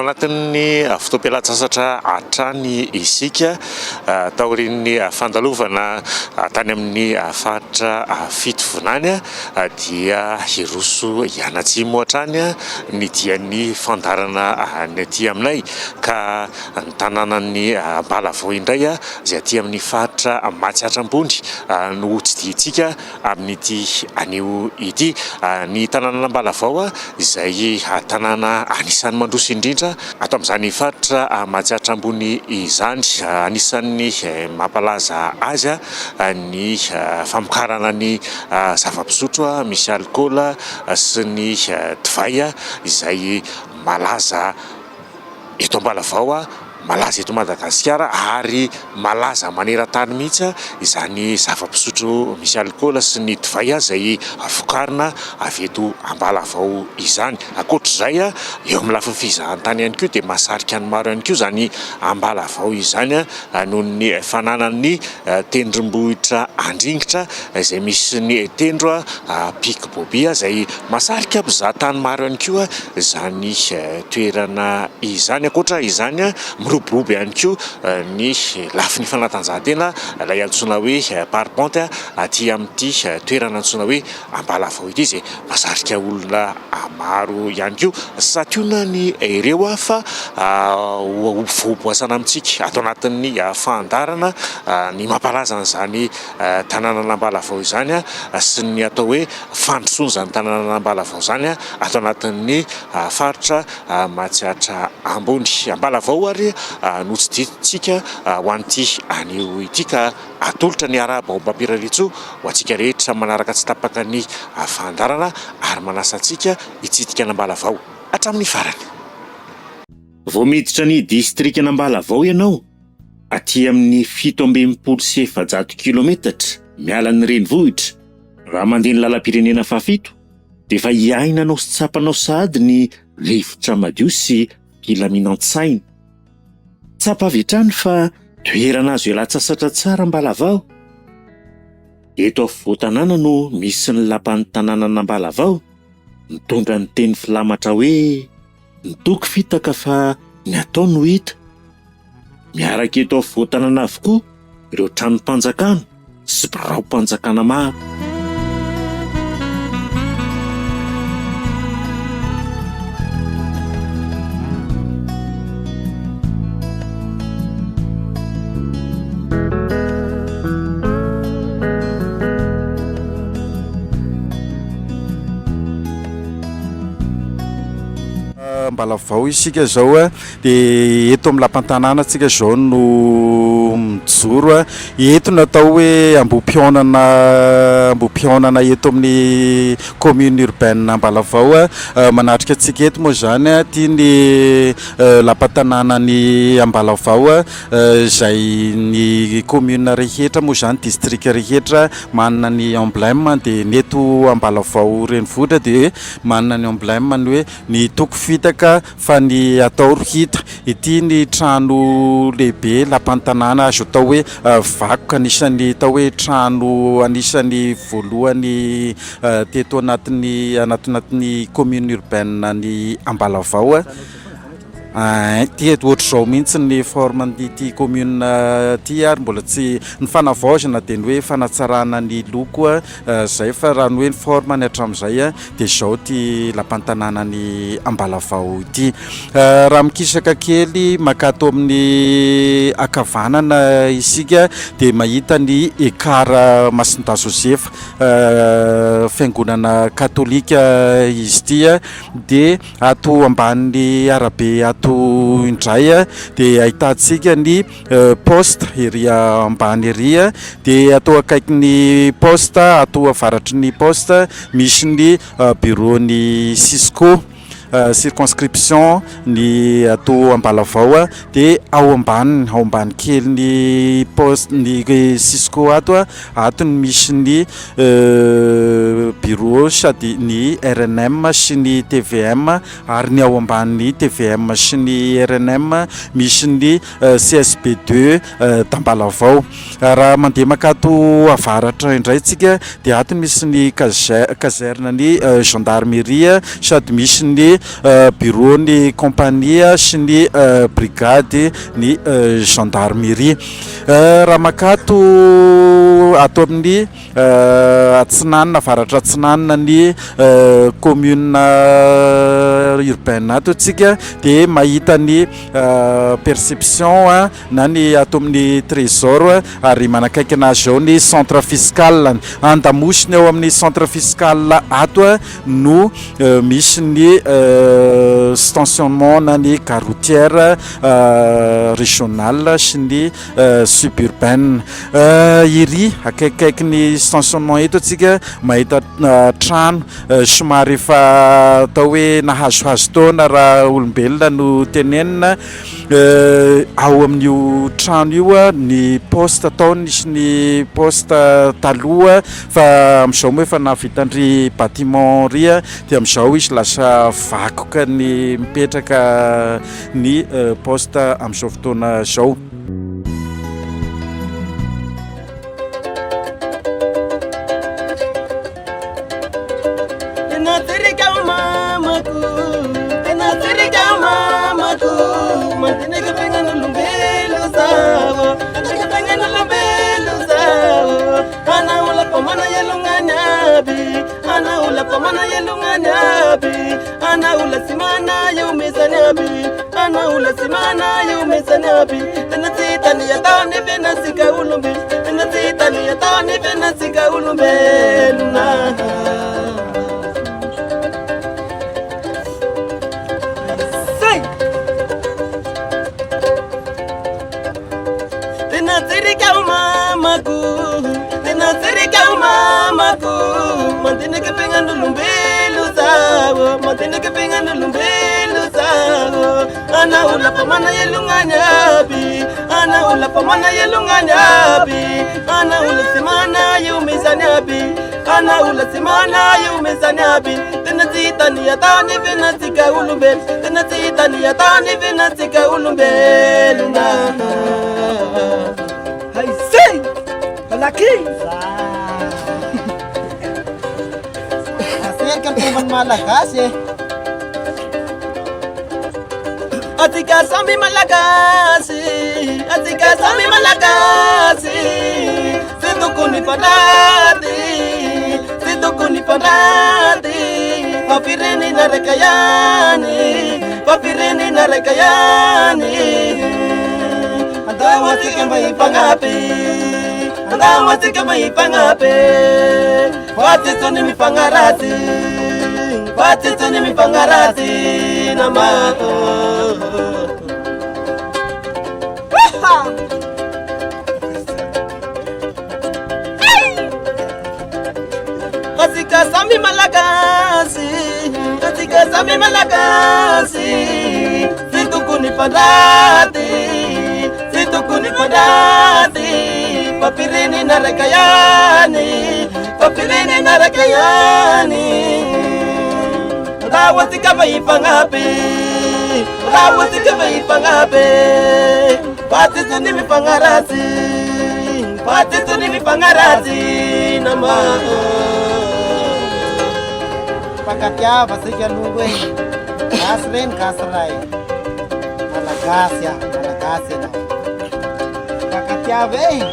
Anatin'ny fotoam-pialatsasatra hatrany isika taorian'ny fandalovana tany amin'ny faritra fito vonany dia hiroso ianatsimo hatrany ny dian'ny fandarana ny aty aminay ka ny tanànan'ny Ambalavao indray izay aty amin'ny faritra Matsiatrambony no tsy diantsika amin'ity anio ity. Ny tanàna Ambalavao izay tanàna anisan'ny mandroso indrindra ato amin'izany faritra Matsiatrambony izany. Anisan'ny mampalaza azy ny famokarana ny zava-pisotro misy alikaola sy ny divay izay malaza eto Ambalavao, malaza eto Madagasikara ary malaza maneran-tany mihitsy izany zava-pisotro misy alikaola sy ny divay izay vokarina avy eto Ambalavao izany. Ankoatr'izay eo amin'ny lafiny fizahan-tany ihany koa dia mahasarika ny maro ihany koa izany Ambalavao izany noho ny fananany tendrombohitra andringitra izay misy ny tendro Pic Bobby izay mahasarika mpizahatany maro ihany koa izany toerana izany. Ankoatra izany miroborobo ihany koa ny lafin'ny fanatanjahantena ilay antsoina hoe parapente aty amin'ity toerana antsoina hoe Ambalavao ity izay mahasarika olona maro ihany koa. Sationa ny ireo fa voaboasana amintsika ato anatin'ny fandarana ny mampalaza an'izany tanàna Ambalavao izany sy ny atao hoe fandrosoana izany tanàna Ambalavao izany ato anatin'ny faritra Matsiatra ambony. Ambalavao ary no tsy diantsika ho an'ity anio ity ka atolotra ny ara-baombam-piraritso ho antsika rehetra manaraka tsy tapaka ny fandarana ary manasa antsika hitsidika an'Ambalavao hatramin'ny farany. Vao miditra ny distrikta Ambalavao ianao aty amin'ny 720 kilometatra miala ny renivohitra raha mandeha ny lalam-pirenena fafito dia efa hiainanao sy tsapanao sahady ny rivotra madio sy filaminan-tsaina. Tsapa avy hatrany fa toerana azo ialatsasatra tsara Ambalavao. Eto afovoan-tanàna no misy ny lapan'ny tanànana Ambalavao mitondra ny teny filamatra hoe ny toky fitaka fa ny atao no hita. Miaraka eto afovoan-tanàna avokoa ireo tranom-panjakana sy birao-panjakana maro. Ambalavao isika zao dia eto amin'ny lapan-tanàna antsika zao no mijoro eto natao hoe ambom-pionana eto amin'ny commune urbaine Ambalavao. Manatrika antsika eto moa zany tia ny lapan-tanàna ny Ambalavao izay ny commune rehetra moa zany district rehetra manana ny emblème dia neto Ambalavao renivohitra dia manana ny emblème ny hoe ny toky fitaka fa ny atao rohita. Ity ny trano lehibe lapan-tanàna azo atao hoe vakoka anisan'ny tao hoe trano anisan'ny voalohany teto anatin'ny commune urbaine ny Ambalavao. Ty ohatr'izao mihitsy ny forme n'ity commune ty ary mbola tsy ny fanavaozana dia ny hoe fanatsarana ny loko zay fa raha ny hoe ny forme ny hatramin'izay dia izao ty lapan-tanàna ny Ambalavao ity. Raha mikisaka kely makato amin'ny akavanana isika dia mahita ny ekara Masinda Josefa fiangonana katolika izy ity dia ato ambany arabe indray dia ahitantsika ny poste ery ambany ery dia atao akaiky ny poste atao avaratry ny poste misy ny bureau ny Cisco circonscription ny atao Ambalavao dia ao ambany kely ny poste ny Cisco ato ny misy ny bureau sady ny RNM sy ny TVM ary ny ao ambany TVM sy ny RNM misy ny CSB2 d'Ambalavao. Raha mandeha makato avaratra indray tsika dia ato misy ny caserne ny gendarmerie sady misy ny bureau ny compagnie sy ny brigade ny gendarmerie. Raha makato ato amin'ny Atsinanana avaratra Atsinanana ny commune urbaine ato tsika dia mahita ny perception na ny ato amin'ny trésor ary manakaiky anazy ao ny centre fiscal andamosiny ao amin'ny centre fiscal ato no misy ny stationnement na ny gare routière régionale sy ny suburbaine. Iry akaikikaiky ny stationnement eto atsika mahita trano somary efa atao hoe nahazohazo taona raha olombelona no tenenina. Ao amin'io trano io ny poste ataony sy ny poste taloha fa amin'izao moa efa navitandry bâtiment ria dia amin'izao izy lasa vakoka ny mipetraka ny poste amin'izao fotoana izao. Atika sami malagasi, situkuni padati, papirini na rekayani, andawasika mai pangapi, watituni mi pangarati, nama. Atika sami malagasi, situkuni padati, papirini na rekayani, rawasika mai pangapi, watituni mi pangarati, nama. Pakatya basikan nungguin kasren kasrai malagas ya no pakatya be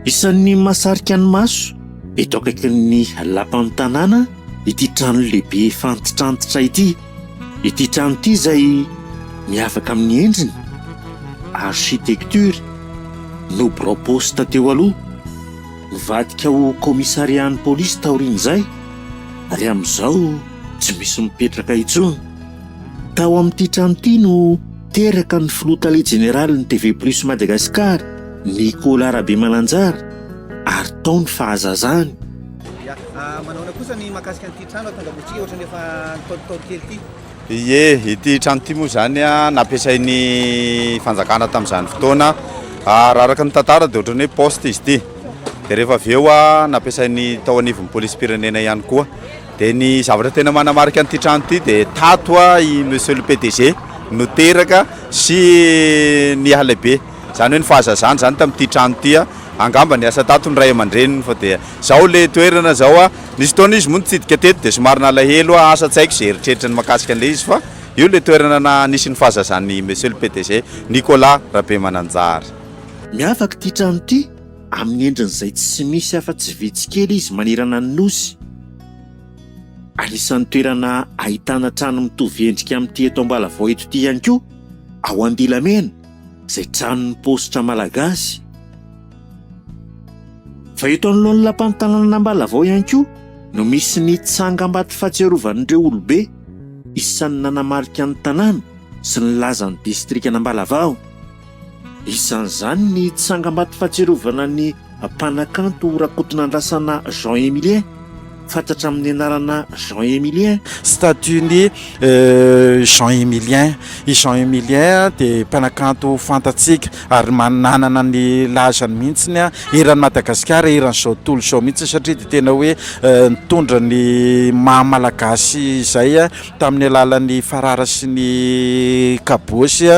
Isan'ny mahasarika ny maso eto akaikin'ny lapan'ny tanàna ity trano lehibe fantitrantitra ity trano ity izay miavaka amin'ny endriny architecture no proposta teo aloha nivadika ho komissarian'ny polisy taorian'izay ary amin'izao tsy misy mipetraka intsony. Tao amin'ity trano ity no teraka ny filoha tale jeneraly ny TV Plus Madagasikara Nicolas Rabe Malanjara ary tao ny fahazazany Ya, manao kosa ny mahakasika an'ity trano atonga-botsika ohatrany efa taotitaoty kely ity. Ie, ity trano ity moa zany nampiasain'ny fanjakana tamin'izany fotoana. Raha araka ny tantara dia ohatrany hoe poste izy ity. Dia rehefa avy eo nampiasain'ny tao anivon'ny polisy-pirenena ihany koa. Dia ny zavatra tena manamarika an'ity trano ity dia tato i monsieur le PDG no teraka sy ny ahalehibe. Zany hoe ny fahazazany zany tamin'ity trano ity angamba ny asa tato ny ray aman-dreniny fa dia zao le toerana zao nisy fotoana izy moa nitsidika teto dia somary nalahelo asa tsy haiko izay eritreritry ny mahakasika an'ilay izy fa io le toerana nisy ny fahazazany monsieur le PDG Nicolas Rabemananjary. Miafaka ity trano ity amin'ny endrin'izay tsy misy afa-tsy vitsikely izy manirana ny nosy. Anisan'ny toerana ahitana trano mitovy endrika amin'ity eto Ambalavao eto ity ihany koa ao Andilamena izay tranon'ny positra malagasy. Fa eto anoloan'ny lapan'ny tanàna Ambalavao ihany koa no misy ny tsangam-bato fahatsiarovandreo olobe isan'ny nanamarika ny tanàna sy ny lazan'ny distrikana Ambalavao. Isan'izany ny tsangam-bato fahatsiarovana ny mpanakanto Rakoton'Andrasana Jean Emilien, fantatra amin'ny anarana Jean Emilien. Statut-ny Jean Emilien. I Jean Emilien dia mpanakanto fantatsika ary mananana ny lazany mihitsiny eran'ny Madagasikara, eran'ny zao tontolo zao mihitsy satria dia tena hoe nitondra ny maha-malagasy izay tamin'ny alalan'ny Farara sy ny Kabosy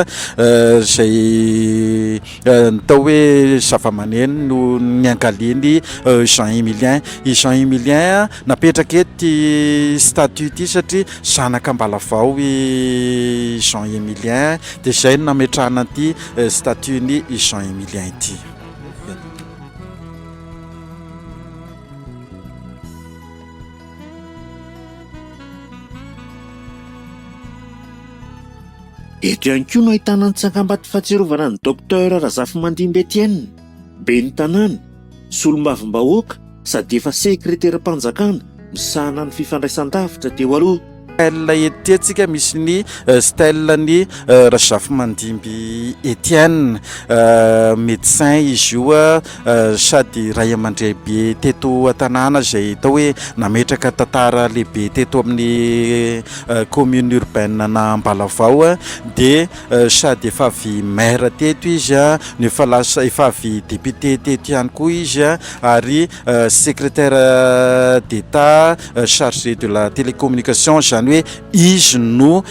izay natao hoe zava-maneno no niankaliny Jean Emilien. I Jean Emilien napetraka ety statut ity satria zanaka Ambalavao i Jean Emilien dia izay no nametrahana ity statut-ny Jean Emilien ity. Eto ihany koa no ahitana ny tsangam-bato fahatsiarovana ny Docteur Razafimandimby Etienne, ben'ny tanàna, solombavam-bahoaka sady efa sekretera-panjakana misahana ny fifandraisan-davitra teo aloha. Stèle etytsika misy ny stèle-ny Razafimandimby Etienne, médecin izy io sady ray aman-dreny teto an-tanàna izay tao hoe nametraka tantara lehibe teto amin'ny commune urbaine na Ambalavao dia sady efa avy maire teto izy no efa avy député teto ihany koa izy ary secrétaire d'État chargé de la télécommunication, zany hoe izy no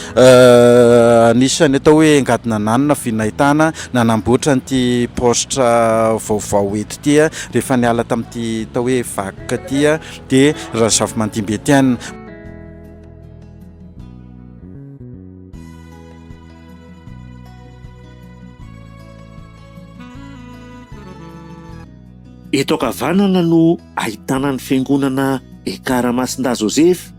anisany atao hoe angadina nanana vinahitana nanamboatra n'ity postra vaovao eto ity rehefa niala tamin'ity tao hoe vakoka ity dia Razafimandimby Etienne. Eto ankavanana no ahitana ny fiangonana Ekara Masinda Joseph.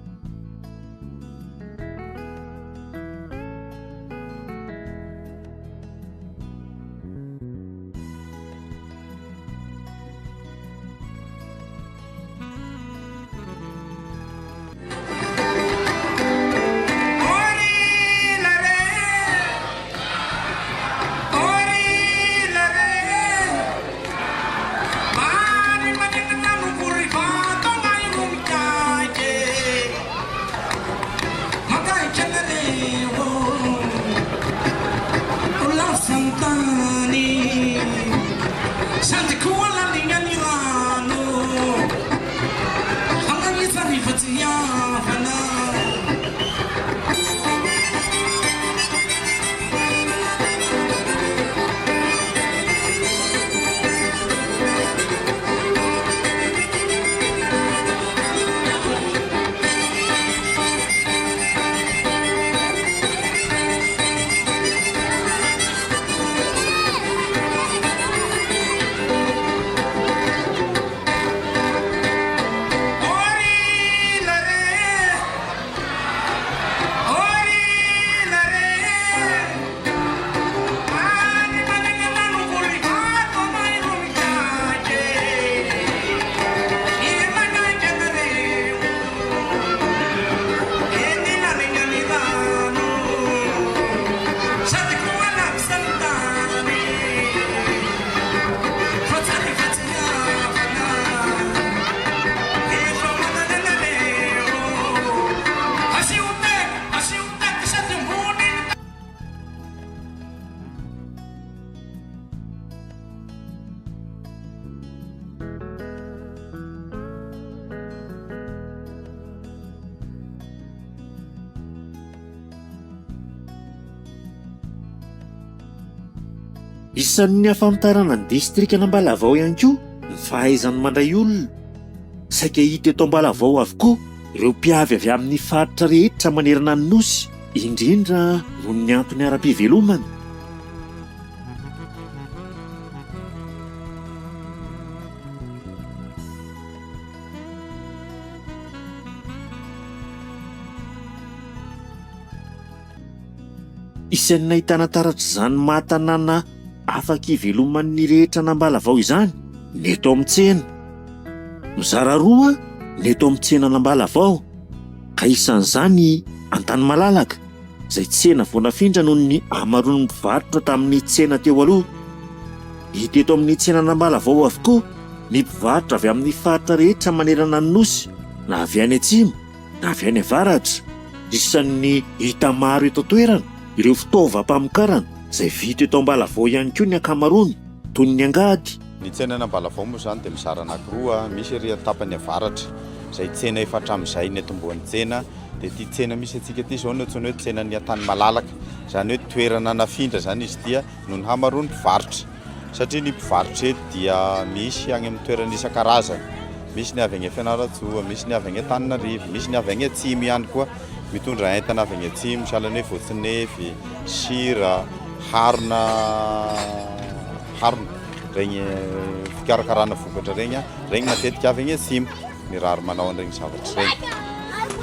Isan'ny ahafantarana ny distrika Nambalavao ihany koa ny fahaizany mandray olona. Saika hita eto Ambalavao avokoa ireo mpiavy avy amin'ny faritra rehetra manerana ny nosy, indrindra noho ny antony ara-pivelomana. Isan'ny ahitana taratra izany mahatanàna afaka hiveloman'ny rehetra Nambalavao izany ny eto amin'ny tsena. Mizara roa ny eto amin'ny tsena Nambalavao, ka isan'izany Antany Malalaka, izay tsena vao nafindra noho ny hamaroan'ny mpivarotra tamin'ny tsena teo aloha. Hita eto amin'ny tsena Nambalavao avokoa ny mpivarotra avy amin'ny faritra rehetra manerana ny nosy, na avy any atsimo na avy any avaratra. Isan'ny hita maro eto toerana ireo fitaovam-pamokarana izay vita eto Ambalavao ihany koa ny ankamaroany, toy ny angady. Ny tsena Ambalavao moa zany dia mizara anankiroa, misy ery tapany avaratra izay tsena efa hatramin'izay ny atombohan'ny tsena, dia ity tsena misy antsika ity zao no antsoina hoe tsena ny Antany Malalaka, izany hoe toerana nafindra zany izy dia noho ny hamaroan'ny mpivarotra, satria ny mpivarotra eto dia misy any amin'ny toerana isan-karazany, misy ny avy any Fianarantsoa, misy ny avy any Antananarivo, misy ny avy any atsimo ihany koa, mitondra entana avy any atsimo, sahalan'ny hoe voatsinefy, sira, harona regny fikarakarana vokatra regny matetika avy any atsimo, mirary manao an'iregny zavatra regny.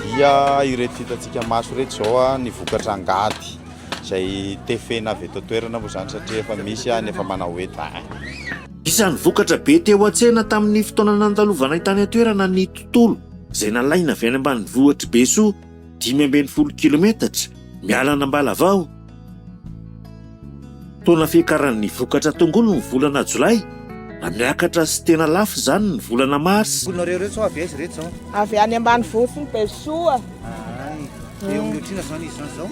Dia ireto hitantsika maso reto zao ny vokatra angady izay tefena avy eto toerana moa zany, satria efa misy efa manao enta. Isan'ny vokatra be teo an-tsena tamin'ny fotoana nandalovana tany an-toerana ny tontolo izay nalaina avy any ambanivohitra Besoa 520 kilometatra miala Nambalavao. Taona fiakaran'ny vokatra tongolo ny volana Jolay, na miakatra sy tena lafo izany ny volana Mars. Olonareo reto sao avy aiza reto sao? Avy any ambanivohitra ny Besoa. Eo amin'ny otrina zany izy zany zao?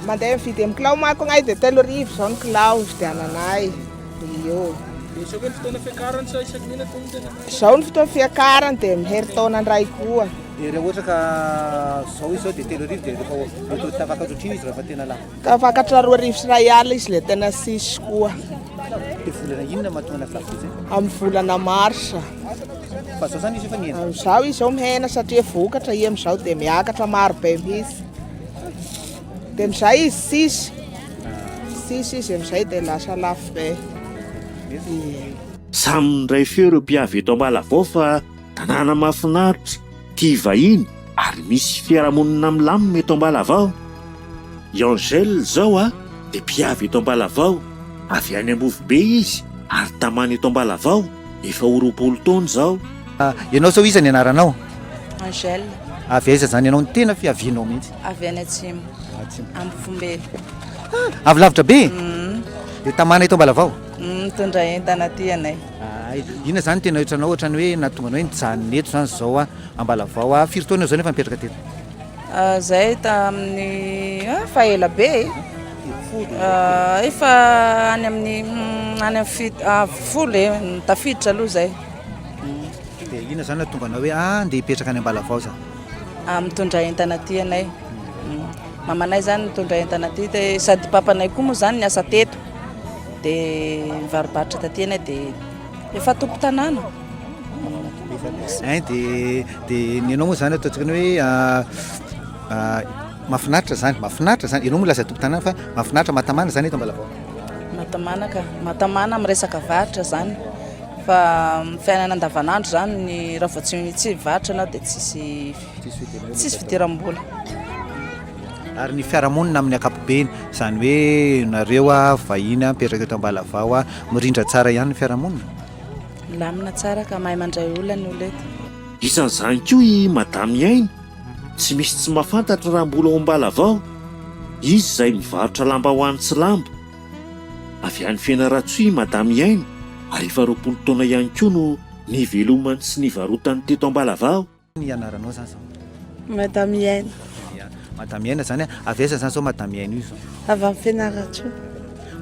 Mandeha mividy amin'ny kilao manko anay dia 3,000 zao ny kilao vidiananay. Io. Sao hoe ny fotoana fiakarany sa isaky nina toy ny tena? Zao ny fotoana fiakarany dia mihery-taona ndray koa. Raha ohatra ka zao izy zao dia 3,000 dia rehefa tafakatra otrina izy rehefa tena lafo. Tafakatra 2,000 sy 1,000 izy le tena sisy koa. Dia volana inona mahatonga lafo izy? Amin'ny volana Marsa. Fa zao zany izy efa mihena? Amin'izao izy zao mihena satria vokatra i amin'izao dia miakatra maro be mihitsy. Dia amin'izay izy sisy. Sisy izy amin'izay dia lasa lafo be. Samy ndray feo ireo mpiavy eto Ambalavao fa tanàna mahafinaritra, tia vahiny ary misy fiarahamonina milamina eto Ambalavao. I Angèle zao dia mpiavy eto Ambalavao, avy any Ambovibe izy ary tamany eto Ambalavao, efa 20 taona zao. Ianao sao iza ny anaranao? Angèle. Avy aiza zany ianao ny tena fiavianao mihitsy? Avy any atsimo, Ambovombe. Avy lavitra be? Dia tamana eto Ambalavao? Mitondra entana aty anay. Inona zany tena hitranao ohatrany hoe nahatonga hoe nijanona eto zany zao Ambalavao? Firy taona zao nefa mipetraka teto? Zay tamin'ny fa ela be. Efa any amin'ny folo tafiditra aloha zay. Dia inona zany nahatonga anao hoe andeha hipetraka any Ambalavao za? Mitondra entana aty anay. Mamanay zany mitondra entana aty, dia sady papanay koa moa zany niasa teto. Dia mivarobatra taty anay dia efa tompo tanàna. Dia ny anao moa zany ataontsika ny hoe mahafinaritra zany, ianao moa lasa tompo tanàna fa mahafinaritra mahatamana zany eto Ambalavao? Mahatamana amin'ny resaka varotra zany, fa fiainana andavanandro zany ny raha vao tsy varotra anao dia tsisy fidiram-bola. Ary ny fiarahamonina amin'ny ankapobeny, izany hoe nareo vahiny mipetraka eto Ambalavao mirindra tsara ihany ny fiarahamonina? Lamina tsara ka mahay mandray olona ny olona eto. Isan'izany koa i Madame Yainy, tsy misy tsy mahafantatra raha mbola ao Ambalavao. Izy izay mivarotra lambahoany sy lamba. Avy any Fianaratsoa i Madame Yainy, ary efa 20 taona ihany koa no nivelomany sy nivarotany teto Ambalavao. Ny anaranao zany zao? Madame Yainy. Madame Yainy zany avy aiza zany zao Madame Yainy io zao? Avy amin'ny Fianaratsoa.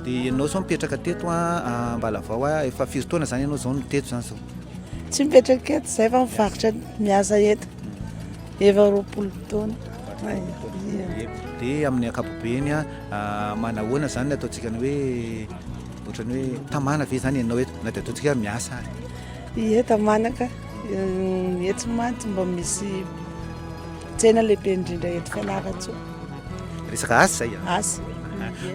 Dia ianao zao mipetraka teto Ambalavao efa firy taona zany ianao zao no teto zany zao? Tsy mipetraka eto, zay fa mivarotra miasa eto. Efa 20 taona. Dia amin'ny ankapobeny manahoana zany ataontsika ny hoe ohatrany hoe tamana ve zany ianao eto na dia ataontsika miasa Ie tamanaka eto mantsy mba misy tsena lehibe indrindra eto Fianarantsoa. resaka asa zay Asa.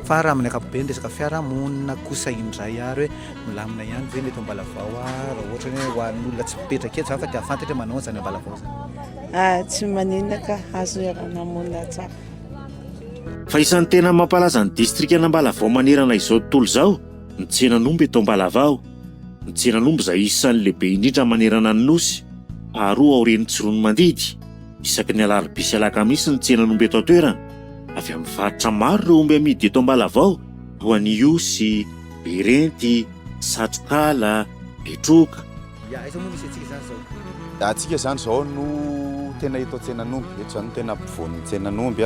fa raha amin'ny ankapobeny resaka fiarahamonina kosa indray ary hoe milamina ihany ve ny eto Ambalavao raha ohatra hoe ho an'olona tsy mipetraka eto zany fa dia afantatra manao zany Ambalavao zany Tsy maninaka azo iaranamonina tsara. Fa isan'ny tena mampalaza ny distrikana Ambalavao manerana izao tontolo izao ny tsenan'omby eto Ambalavao. Ny tsenan'omby izay isan'ny lehibe indrindra manerana ny nosy. Faharoa aorian'ny Tsirono Mandidy. Isaky ny alarobia sy alakamisy ny tsenan'omby eto an-toerana. Avy amin'ny faritra maro ireo omby amidy eto Ambalavao toa ny Osy, Berenty, Satrokala, Betroka. isa moa misy atsika zany zao Atsika zany zao no tena hita tsenan'omby eto zany tena mpivoan'ny tsenan'omby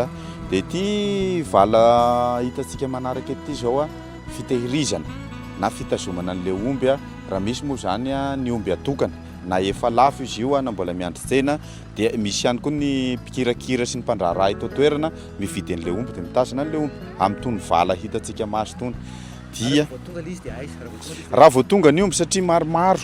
dia ity vala hitantsika manaraka ety zao fitehirizana na fitazomana an'ilay omby raha misy moa zany ny omby atokana na efa lafo izy io na mbola miandry tsena dia misy ihany koa ny mpikirakira sy ny mpandraharaha eto toerana mividy an'ilay omby dia mitazona an'ilay omby amin'ny tony vala hitantsika maso tony dia tonga ilay izy dia aisa raha vao tonga ny omby satria maromaro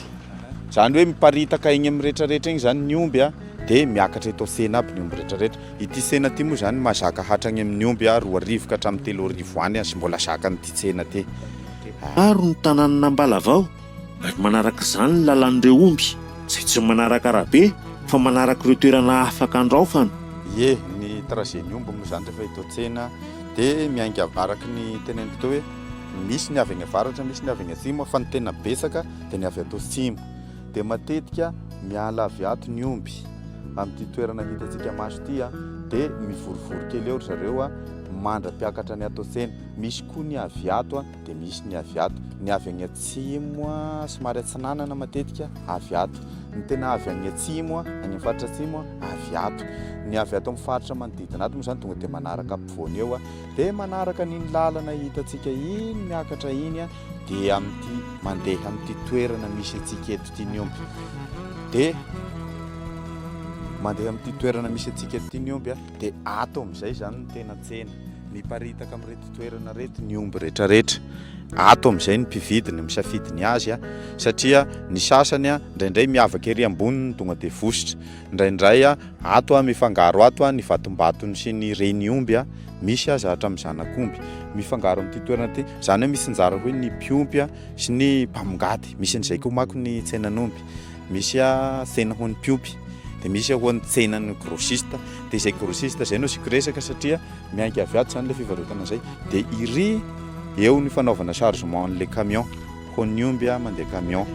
zany hoe miparitaka igny amin'ny rehetrarehetra igny zany ny omby dia miakatra eto sena aby ny omby rehetrarehetra. Ity sena ty moa zany mazaka hatrany amin'ny omby 4 ka hatramin'ny 3 arivo any sy mbola zakanyity tsena ty. Maro ny tanànana Ambalavao ary manaraka izany ny lalan'ireo omby izay tsy manaraka arabe fa manaraka ireo toerana afaka andraofana. Ie, ny trajet-ny omby moa zany rehefa eto tsena dia miainga araka ny teneniko teo hoe misy ny avy any avaratra misy ny avy any atsimo fa ny tena betsaka dia ny avy ato atsimo. Dia matetika miala avy ato ny omby amin'ity toerana hitantsika maso ity dia mivorivory kely eo zareo mandra-piakatra ny ato tsena. Misy koa ny avy ato dia misy ny avy ato. Ny avy any atsimo somary atsinanana matetika avy ato. Ny tena avy any atsimo any amin'ny faritra atsimo avy ato. Ny avy ato amin'ny faritra manodidina ato moa zany tonga dia manaraka ampovoany eo dia manaraka n'iny lalana hitantsika iny miakatra iny dia amin'ity mandeha amin'ity toerana misy antsika eto ity ny omby. Dia mandeha amin'ity toerana misy antsika eto ity ny omby dia ato amin'izay zany ny tena tsena. Miparitaka amin'irety toerana reto ny omby rehetrarehetra. Ato amin'izay ny mpividy ny misafidy ny azy satria ny sasany indraindray miavaka ery amboniny tonga dia vosotra. Indraindray ato mifangaro ato ny vatombatony sy ny reny omby misy aza hatramin'ny zanak'omby mifangaro amin'ity toerana ity. Zany hoe misy njara hoe ny mpiompy sy ny mpamongady. Misy an'izay koa manko ny tsenan'omby. Misy tsena ho an'ny mpiompy dia misy ho an'ny tsenan'ny grossiste. Dia izay grossiste izay no siko resaka satria miainga avy ato zany ilay fivarotana izay dia iry eo ny fanaovana chargement an'ilay camion ho ny omby mandeha camion.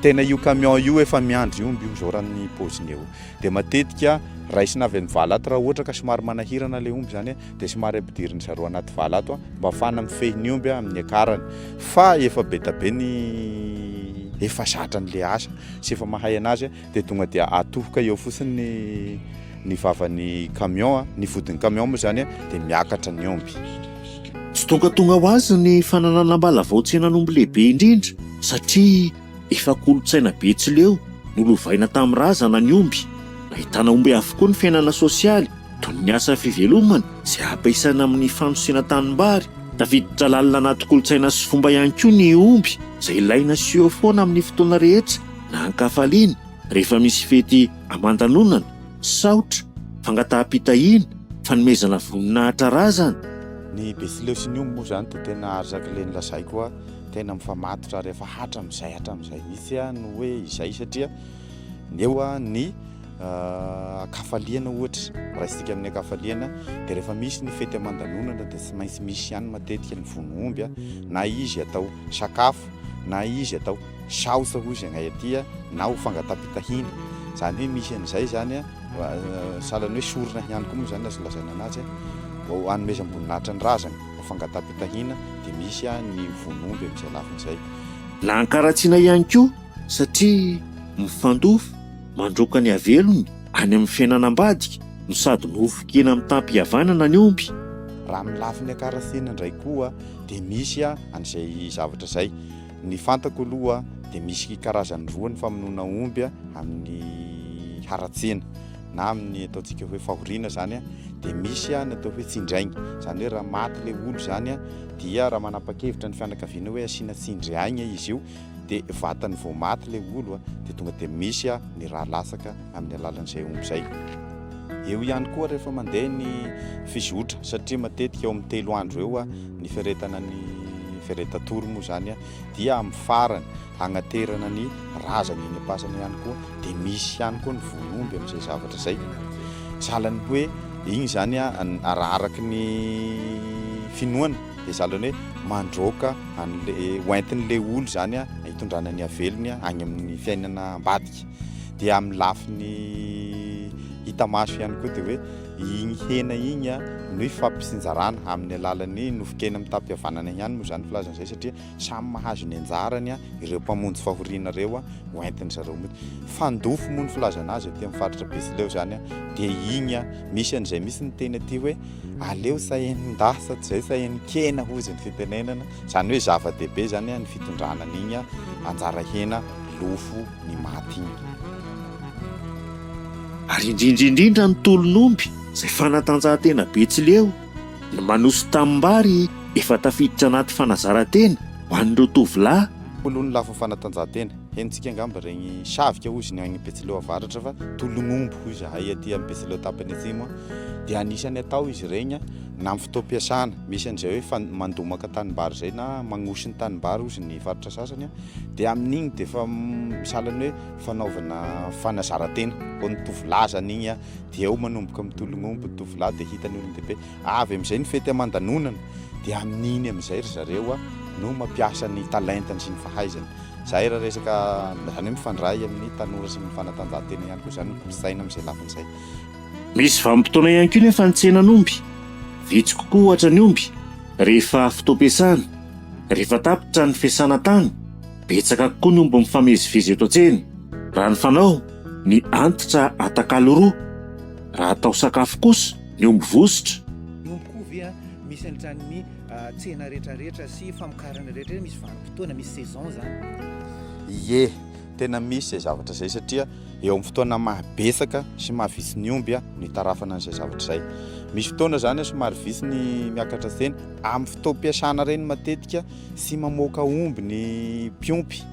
Tena io camion io efa miandry omby io zao raha ny paoziny eo. Dia matetika raisina avy amin'ny vala ato raha ohatra ka somary manahirana ilay omby zany dia somary ampidiriny zareo anaty vala ato mba ahafahana mifehy ny omby amin'ny akarany. Fa efa be da be ny efa zatra n'ilay asa sy efa mahay anazy dia tonga dia atofoka eo fotsiny ny vavan'ny camion ny vodin'ny camion moa zany dia miakatra ny omby. Tsy tonga ho azy ny fananana Ambalavao tsenan'omby lehibe indrindra satria efa kolotsaina betsileo nolovaina tamin'ny razana ny omby. Ahitana omby avokoa ny fiainana sosialy toy ny asa fivelomana izay ampiasaina amin'ny fanosena tanimbary. Tafiditra lalina anaty kolotsaina sy fomba ihany koa ny omby izay ilaina sy eo foana amin'ny fotoana rehetra na ankafaliana rehefa misy fety aman-danonana, saotra, fangataham-pitahiana, fanomezana voninahitra razana. Ny betsileo sy ny omby moa zany dia tena arzaka ilay nylazay koa tena mifamatotra rehefa hatramin'izay mihitsy no hoe izay satria eo ny akafaliana ohatra raha isika amin'ny akafaliana dia rehefa misy ny fety aman-danonana dia tsy maintsy misy ihany matetika ny vono omby na izy atao sakafo na izy atao saosa hozy agnay aty na ho fangataham-pitahiana. Zany hoe misy an'izay zany sahalan'ny hoe sorona ihany koa moa zany azo lazaina anazy hanomezam-boninahitra ny razana ho fangataham-pitahiana dia misy ny vono omby amin'izay lafin'izay. Na ankaratsiana ihany koa satria mifandofo mandroaka ny avelony any amin'ny fiainanam-badika no sady nofokena amin'ny tampihavanana ny omby. Raha amin'ny lafiny akaratsiana indray koa dia misy an'izay zavatra izay. Ny fantako aloha dia misy karazany roa ny famonoana omby amin'ny haratsiana. na amin'ny ataontsika hoe fahoriana zany a dia misy a ny atao hoe tsindraigny, zany hoe raha maty le olo zany a dia raha manapa-kevitra ny fianakaviana hoe asiana tsindriaigna izy io dia vatany vao maty le olo a dia tonga dia misy a ny raha lasaka amin'ny alalan'izay omby zay. Eo ihany koa rehefa mandeha ny fizotra satria matetika eo amin'ny 3 andro eo a ny fiaretana ny fiaretan-toro moa zany a dia amin'ny farany agnaterana ny razana eny am-pasana ihany koa dia misy ihany koa ny volomby amin'izay zavatra zay. Sahalan'ny hoe igny zany a araky ny finoana dia sahalan'ny hoe mandroaka an'le hoentin'le olo zany a hitondrana ny avelony agny amin'ny fiainana ambadika. Dia amin'ny lafiny hita maso ihany koa dia hoe igny hena igny a no ifampisinjarana amin'ny alalan'ny nofokena amin'ny tampihavanana ihany moa zany filazan'izay satria samy mahazo ny anjarany a ireo mpamonjy fahoriana reo a hoentiny zareo mihitsy. Fandofo moa ny filazana azy aty amin'ny faritra Betsileo zany a dia igny a misy an'izay misy ny teny aty hoe aleo sahenin-dasa tsy zay sahenin-kena hozy ny fitenenana, zany hoe zava-dehibe zany a ny fitondranana igny a anjara hena lofo ny maty igny. Ary indrindrindrindra ny tolon'omby izay fanatanjahantena Betsileo ny manoso tanimbary efa tafiditra anaty fanazarantena ho an'ireo tovolahy. Olo ny lafa fanatanjahantena hentsika angamba regny savika hozy ny agny Betsileo avaratra fa tolon'omby hozy hay aty amin'ny Betsileo tapany atsimo dia anisany atao izy regny na amin'ny fotoam-piasana. Misy an'izay hoe mandomaka tanimbary zay na magnosy ny tanimbary hozy ny faritra sasany dia amin'igny dia efa misalany hoe fanaovana fanazarantena ho ny tovolahy zany igny a dia eo manomboka amin'ny tolon'omby ny tovolahy dia hitany olon-dehibe avy amin'izay ny fety aman-danonana dia amin'iny amin'izay ry zareo a no mampiasa ny talentany sy ny fahaizany. Zay raha resaka zany hoe mifandray amin'ny tanora sy ny fanatanjahantena ihany koa zany ny kolotsaina amin'izay lafin'izay. Misy vanim-potoana ihany koa nefa ny tsenan'omby. Vitsy kokoa ohatra ny omby rehefa fotoam-piasana, rehefa tapitra ny fiasana tany, betsaka kokoa ny omby mifamezivezy eto an-tsena. Raha ny fanao ny antitra atakalo roa, raha atao sakafo kosa ny omby vosotra. Ny omby kovy a misy an'izany tsena rehetrarehetra sy famokarana rehetra misy vanim-potoana misy saison zany. Ie, tena misy zay zavatra zay satria eo amin'ny fotoana mahabetsaka sy mahavisy ny omby a ny tarafana an'izay zavatra zay. Misy fotoana zany somary visy ny miakatra tsena amin'ny fotoam-piasana reny matetika sy mamoaka omby ny mpiompy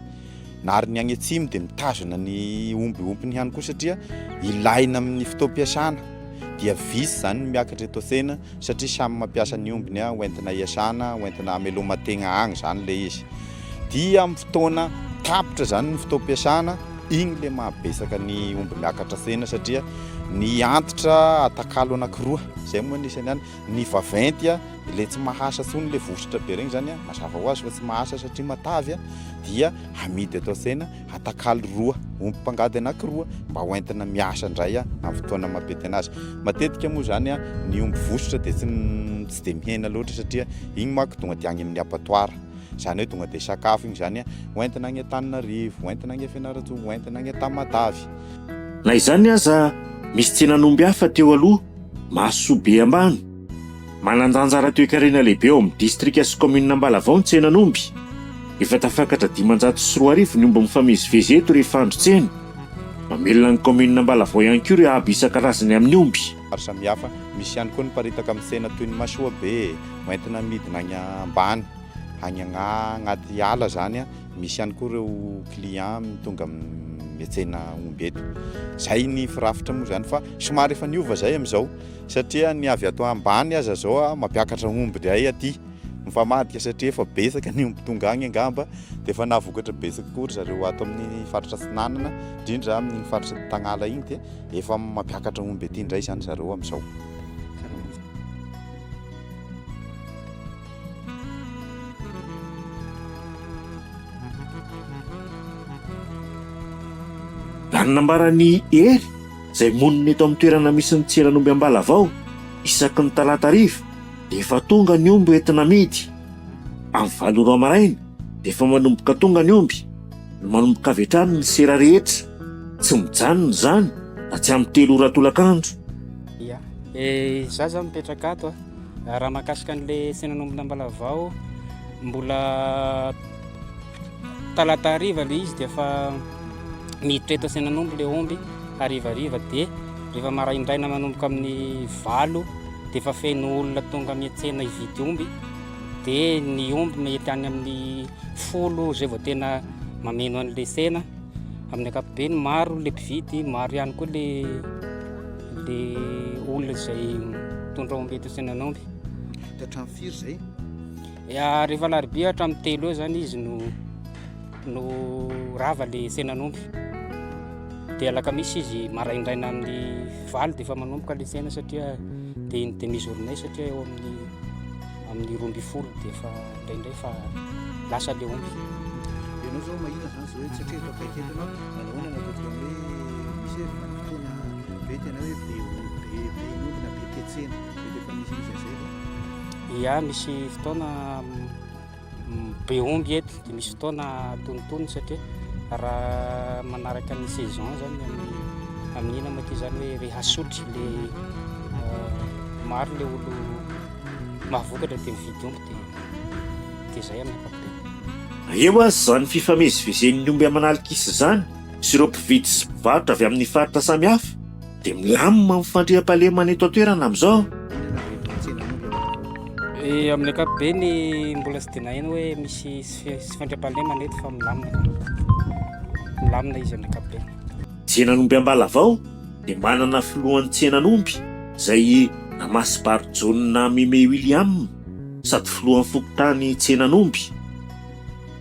na ary ny agny atsimo dia mitazona ny omby ihany koa satria ilaina amin'ny fotoam-piasana. Dia visy zany miakatra eto an-tsena satria samy mampiasa ny ombiny a hoentina hiasana, hoentina hameloma-tegna agny zany le izy. Dia amin'ny fotoana tapitra zany ny fotoam-piasana igny le mahabesaka ny omby miakatra tsena satria ny antitra atakalo anankiroa zay moa anisany ihany ny vaventy a le tsy mahasa tsony le vosotra be regny zany a mazava ho azy fa tsy mahasa satria matavy a dia amidy atao tsena atakalo roa omby mpangady anankiroa mba hoentina miasa indray a amin'ny fotoana mabety anazy. Matetika moa zany a ny omby vosotra dia tsy dia mihena loatra satria igny manko tonga dia agny amin'ny abattoir. Zany hoe tonga dia sakafo igny zany a hoentina agny Antananarivo, hoentina agny Fianarantsoa, hoentina agny Tamatavy. Na izany aza misy tsenan'omby hafa teo aloha Masobe ambany. Manan-danjara toe-karena lehibe eo amin'ny distrika sy commune Ambalavao ny tsenan'omby. Efa tafakatra 504 ny omby mifamezivezy eto rehefa andro tsena. Mamelona ny commune Ambalavao ihany koa ireo aby isan-karazany amin'ny omby. Maro samihafa misy ihany koa ny paritaka amin'ny tsena toy ny Masoabe, hoentina midina agny ambany agny agnaty ala zany a. Misy ihany koa ireo client tonga miantsena omby eto. Zay ny firafitra moa zany fa somary efa niova zay amin'izao satria ny avy ato ambany aza zao a mampiakatra omby dray aty mifamadika satria efa besaka ny omby tonga agny angamba dia efa nahavokatra besaka koa zareo ato amin'ny faritra Tsinanana indrindra amin'ny faritra Tagnala igny dia efa mampiakatra omby aty indray zany zareo amin'izao. Nanambarany ery izay monina eto amin'ny toerana misy ny tsenan'omby Ambalavao isaky ny talata hariva dia efa tonga ny omby entina amidy. Amin'ny 7 maraina dia efa manomboka tonga ny omby, manomboka avy hatrany ny sera rehetra, tsy mijanona izany na tsy amin'ny 3 ora tolakandro. Ia, za zao mipetraka ato raha mahakasika an'ilay tsenan'omby Ambalavao mbola talata hariva le izy dia efa miditra eto tsenan'omby le omby harivariva dia rehefa maraindraina manomboka amin'ny 8 dia efa feno olona tonga miantsena hividy omby, dia ny omby mety any amin'ny 10 zay vao tena mameno an'ilay sena. Amin'ny ankapobeny maro le mpividy, maro ihany koa le olona izay mitondra omby eto tsenan'omby. dia hatramin'ny firy zay? Rehefa alarobia hatramin'ny 3 eo zany izy no rava le senan'omby. Dia alakamisy izy maraindraina amin'ny 8 dia efa manomboka le sena satria dia misy orinay satria eo amin'ny 12 dia efa indraindray fa lasa le omby. Ianao zao mahita zany zao hoe satria eto akaiky eto ianao anahoana nakotrika hoe misy fotoana be tena hoe be omby na be ketsena mety efa misy zay Ia, misy fotoana be omby eto, dia misy fotoana tonitony satria raha manaraka ny saison zany amin'ina maty zany hoe hasotry le maro le olo mahavokatra dia mividy omby dia zay amin'ny ankapobeny. Eo azy zany fifamezivezen'ny omby amanalok'isa izany sy ireo mpividy sy mpivarotra avy amin'ny faritra samihafa dia milamina mifandriam-pahalemana eto an-toerana amin'izao. Amin'ny ankapobeny mbola sy dia naheno hoe misy sy fandriam-pahalemana eto fa milamina izy amin'ny ankapobeny. Tsenan'omby Ambalavao dia manana filohan'ny tsenan'omby izay Namasy-Baro-Jaune Mime William sady filohan'ny fokontany tsenan'omby.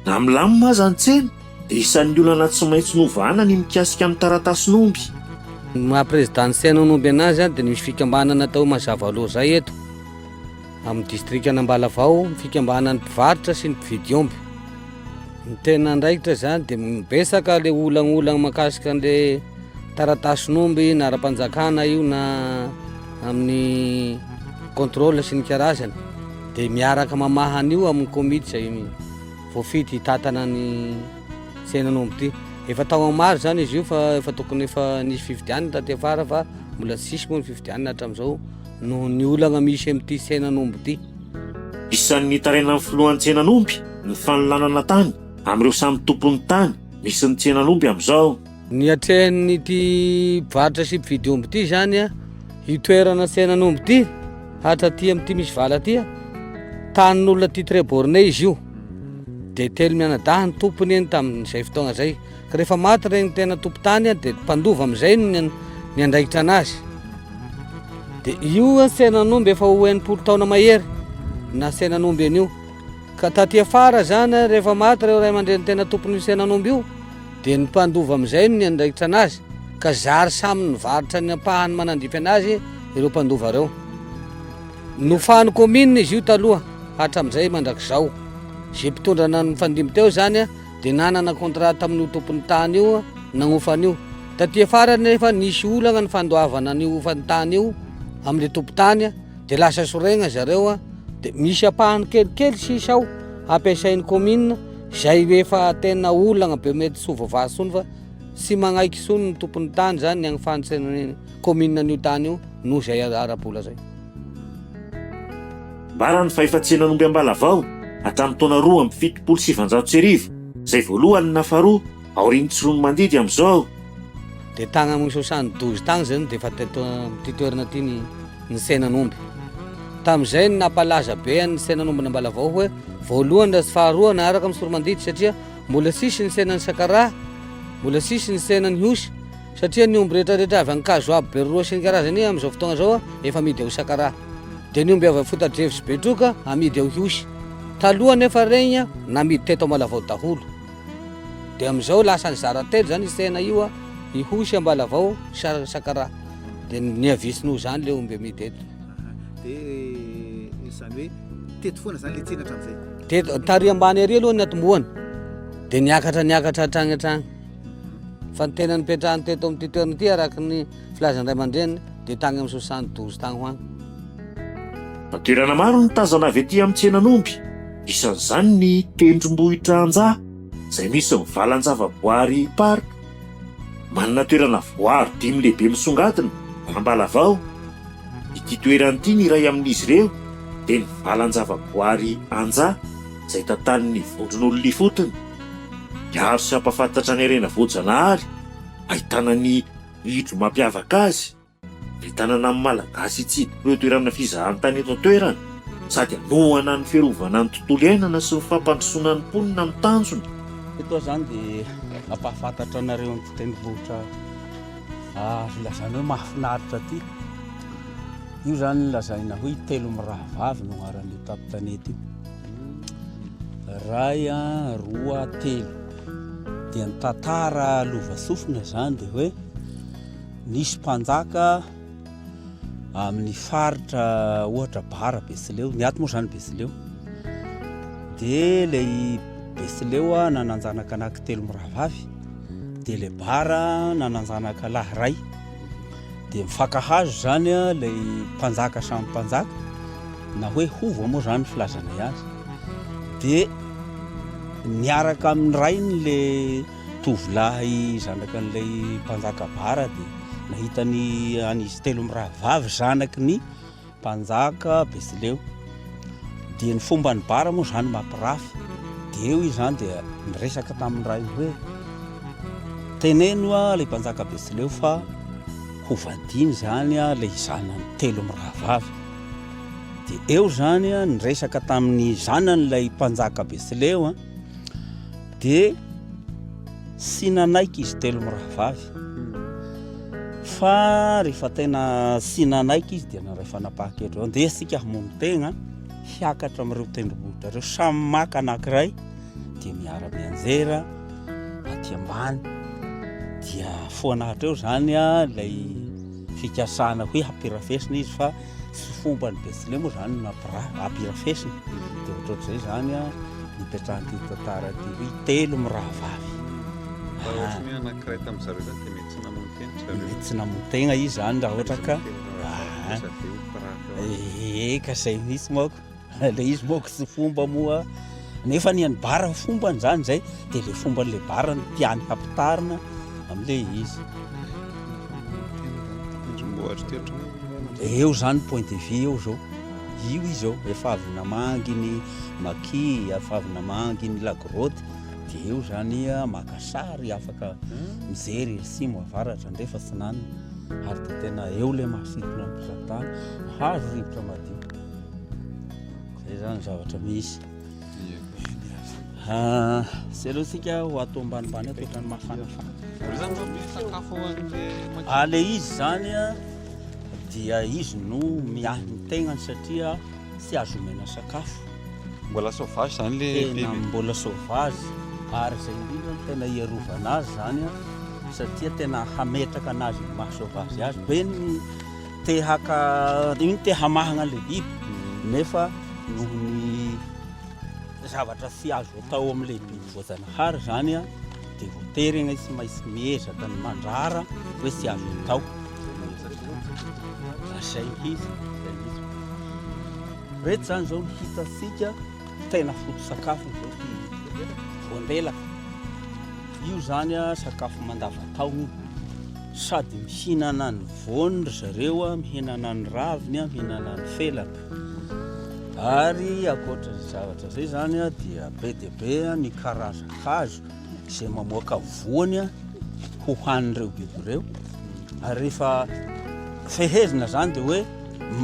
Na milamina aza ny tsena dia isan'ny olana tsy maintsy novana ny mikasika amin'ny taratasin'omby. Maha-présidant tsenan'omby anazy dia misy fikambanana tao Mazavaloha zay eto amin'ny distrikana Ambalavao, fikambanan'ny mpivarotra sy ny mpividy omby. Ny tena andraikitra zany dia mibesaka le olagna makasika an'le taratasin'omby na ara-panjakana io na amin'ny contrôle sy ny karazany, dia miaraka mamahana io amin'ny komity zay voafity hitatana ny tsenan'omby ty. Efa tao maro zany izy io fa efa tokony efa nisy fifidianana taty afara fa mbola sisy moa ny fifidianana hatramin'izao no ny olana misy amin'ity tsenan'omby ty. Isan'ny taraina amin'ny filohan'ny tsenan'omby ny fanolanana tany amin'ireo samy tompon'ny tany misy ny tsenan'omby amin'izao. Ny atrehan'ity mpivarotra sy mpividy omby ty zany hitoerana tsenan'omby ty hatraty amin'ity misy vala ty tanin'olona ty Tréboriné izy io, dia telo mianadahy ny tompony eny tamin'izay fotoana zay. Ka rehefa maty regny tena tompo-tany dia mpandova amin'izay ny andraikitra anazy. Dia io tsenan'omby efa ho 80 taona mahery na tsenan'omby an'io. Ka taty afara zany rehefa maty reo ray aman-dreny tena tompon'io tsenan'omby io dia ny mpandova amin'izay ny andraikitra anazy. Ka zary samy nivarotra ny ampahany manandify anazy ireo mpandova reo. Nofany commune izy io taloha hatramin'izay mandrakizao. Zay mpitondrana ny fandimby teo zany dia nanana contrat tamin'io tompon'ny tany io nagnofany io. Taty afara nefa nisy olana ny fandoavana ny ofan'ny tany io amin'le tompo-tany dia lasa soregna zareo dia misy apahany kelikely sisa ao ampiasain'ny commune zay efa tena olana be mety tsy ho voavazy tsony fa sy magnaiky tsony ny tompon'ny tany zany ny agnifantsany commune an'io tany io noho zay ara-bola zay. Bara ny fahifatsenan'omby Ambalavao hatramin'ny taona 2017 izay voalohany na faharoa aorian'ny tsirony mandidy amin'izao. Dia tagny amin'ny 72 tagny zany dia efa ty toerana ty ny tsenan'omby. Tamin'izay nampalaza be ny tsenan'omby Ambalavao hoe voalohany ra sy faharoa naaraka amin'ny soromandidy satria mbola sisy ny tsenan'ny Sakara, mbola sisy ny tsenan'ny Hiosy satria ny omby rehetrarehetra avy ankazo aby Berro sy ny karazany amin'izao fotoana zao efa amidy ao Sakara. Dia ny omby avy Fotadrefy sy Betroka amidy ao Hiosy. Taloha nefa regny namidy teto Ambalavao daholo. Dia amin'izao lasa ny zara telo zany tsena io i Hiosy Ambalavao Sakara. Dia niavisin'io zany le omby amidy eto. Dia izany hoe teto foana zany le tsena hatramin'izay. Teto tary ambany ary aloha ny atombohany dia niakatra hatrany hatrany. Fa ny tena nipetrahany teto amin'ity toerana ity araka ny filazany ray aman-dreny dia tagny amin'ny 72 tagny ho agny. Toerana maro ny tazana avy etỳ amin'ny tsenan'omby, isan'izany ny tendrombohitra Anjà izay misy ny valan-javaboary park. Manana toerana voary 5 lehibe misongadina Ambalavao. Ity toerana ity ny iray amin'izy ireo dia ny valan-javaboary Anjà izay tantanin'ny vondron'olona fotony. Miaro sy hampafantatra ny harena voajanahary ahitana ny hidro mampiavaka azy vitanana amin'ny malagasy itsidika hoe toerana fizahan-tany eto an-toerana sady alohana ny fiarovana ny tontolo iainana sy ny fampandrosoana ny mponina amin'ny tanjony. Eto zany dia ampahafantatra anareo ny tendrombohitra lazana hoe mahafinaritra ty. Io zany lazaina hoe telo mirahavavy no agnaran'io tapitanety io. Ray, roa, telo. Dia ny tantara lova sofina zany dia hoe nisy mpanjaka amin'ny faritra ohatra Bara Betsileo, ny ato moa zany Betsileo. Dia ilay Betsileo nananjanaka anaky telo mirahavavy, dia ilay Bara nananjanaka lahy ray. Dia mifankahazo zany ilay mpanjaka samy mpanjaka, na hoe hova moa zany filazana azy. Dia niaraka amin'ny rainy ilay tovolahy zanakan'ilay mpanjaka Bara, dia nahitany an'izy telo mirahavavy zanaky ny mpanjaka Betsileo. Dia ny fomba ny Bara moa zany mampirafy. Dia eo izy zany dia niresaka tamin'ny rainy hoe teneno ilay mpanjaka Betsileo fa hovadiny zany ilay zanany telo mirahavavy. Dia eo zany niresaka tamin'ny zanan'ilay mpanjaka Betsileo dia sy nanaiky izy telo mirahavavy. Fa rehefa tena sy nanaiky izy dia rehefa napahakevitra dia sika hamono tegna hiakatra amin'ireo tendrombohitra ireo samy maka anankiray dia miara-mianjera aty ambany. Dia foanahitra eo zany ilay fikasana hoe hampirafesina izy fa sy fomba ny Betsileo moa zany hampirafesina. Dia ohatr'izay zany nipetrahan'ity tantara ity hoe telo mirahavavy. Anankiray tamin'izareo zany dia mety tsy namono tena. Mety tsy namono tegna izy zany raha ohatra ka ka zay mihitsy manko. Ilay izy manko tsy fomba moa nefa ny an'ny Bara fombany zany zay, dia ilay fomban'ilay Bara ny tiany hampitarina amin'ilay izy. Eo zany point de vue eo zao. Io izy eo efa avy namangy ny Maki, efa avy namangy ny Lagrotte. Dia eo zany maka sary afaka mijery asimo avaratra ndefa tsy nanina. Ary dia tena eo ilay mahasintona ny mpizahatany, hazo rivotra madio. Zay zany zavatra misy. Sy aloha sika ho ato ambanimbany ato ohatrany mafanafana. Ilay izy zany dia izy no miahy ny tegnany satria sy azo omena sakafo. Mbola sauvage zany le tena mbola sauvage. Ary izay indrindra no tena iarovana azy zany satria tena hametraka anazy ny maha sauvage azy. Be ny te hamahana an'ilay biby nefa noho ny zavatra sy azo atao amin'ilay biby voajanahary zany dia voaterina izy maintsy miezaka ny mandrara hoe sy azo atao. Zay izy rehetra zany zao ny hitantsika tena foto-sakafo zao ty voandelaka. Io zany sakafo mandavan-taona sady mihinana ny voany ry zareo, mihinana ny raviny, mihinana ny felany. Ary ankoatra ny zavatra zay zany dia be dia be ny karazan-kazo izay mamoaka voany ho hanin'ireo biby ireo. Ary rehefa fehezina zany dia hoe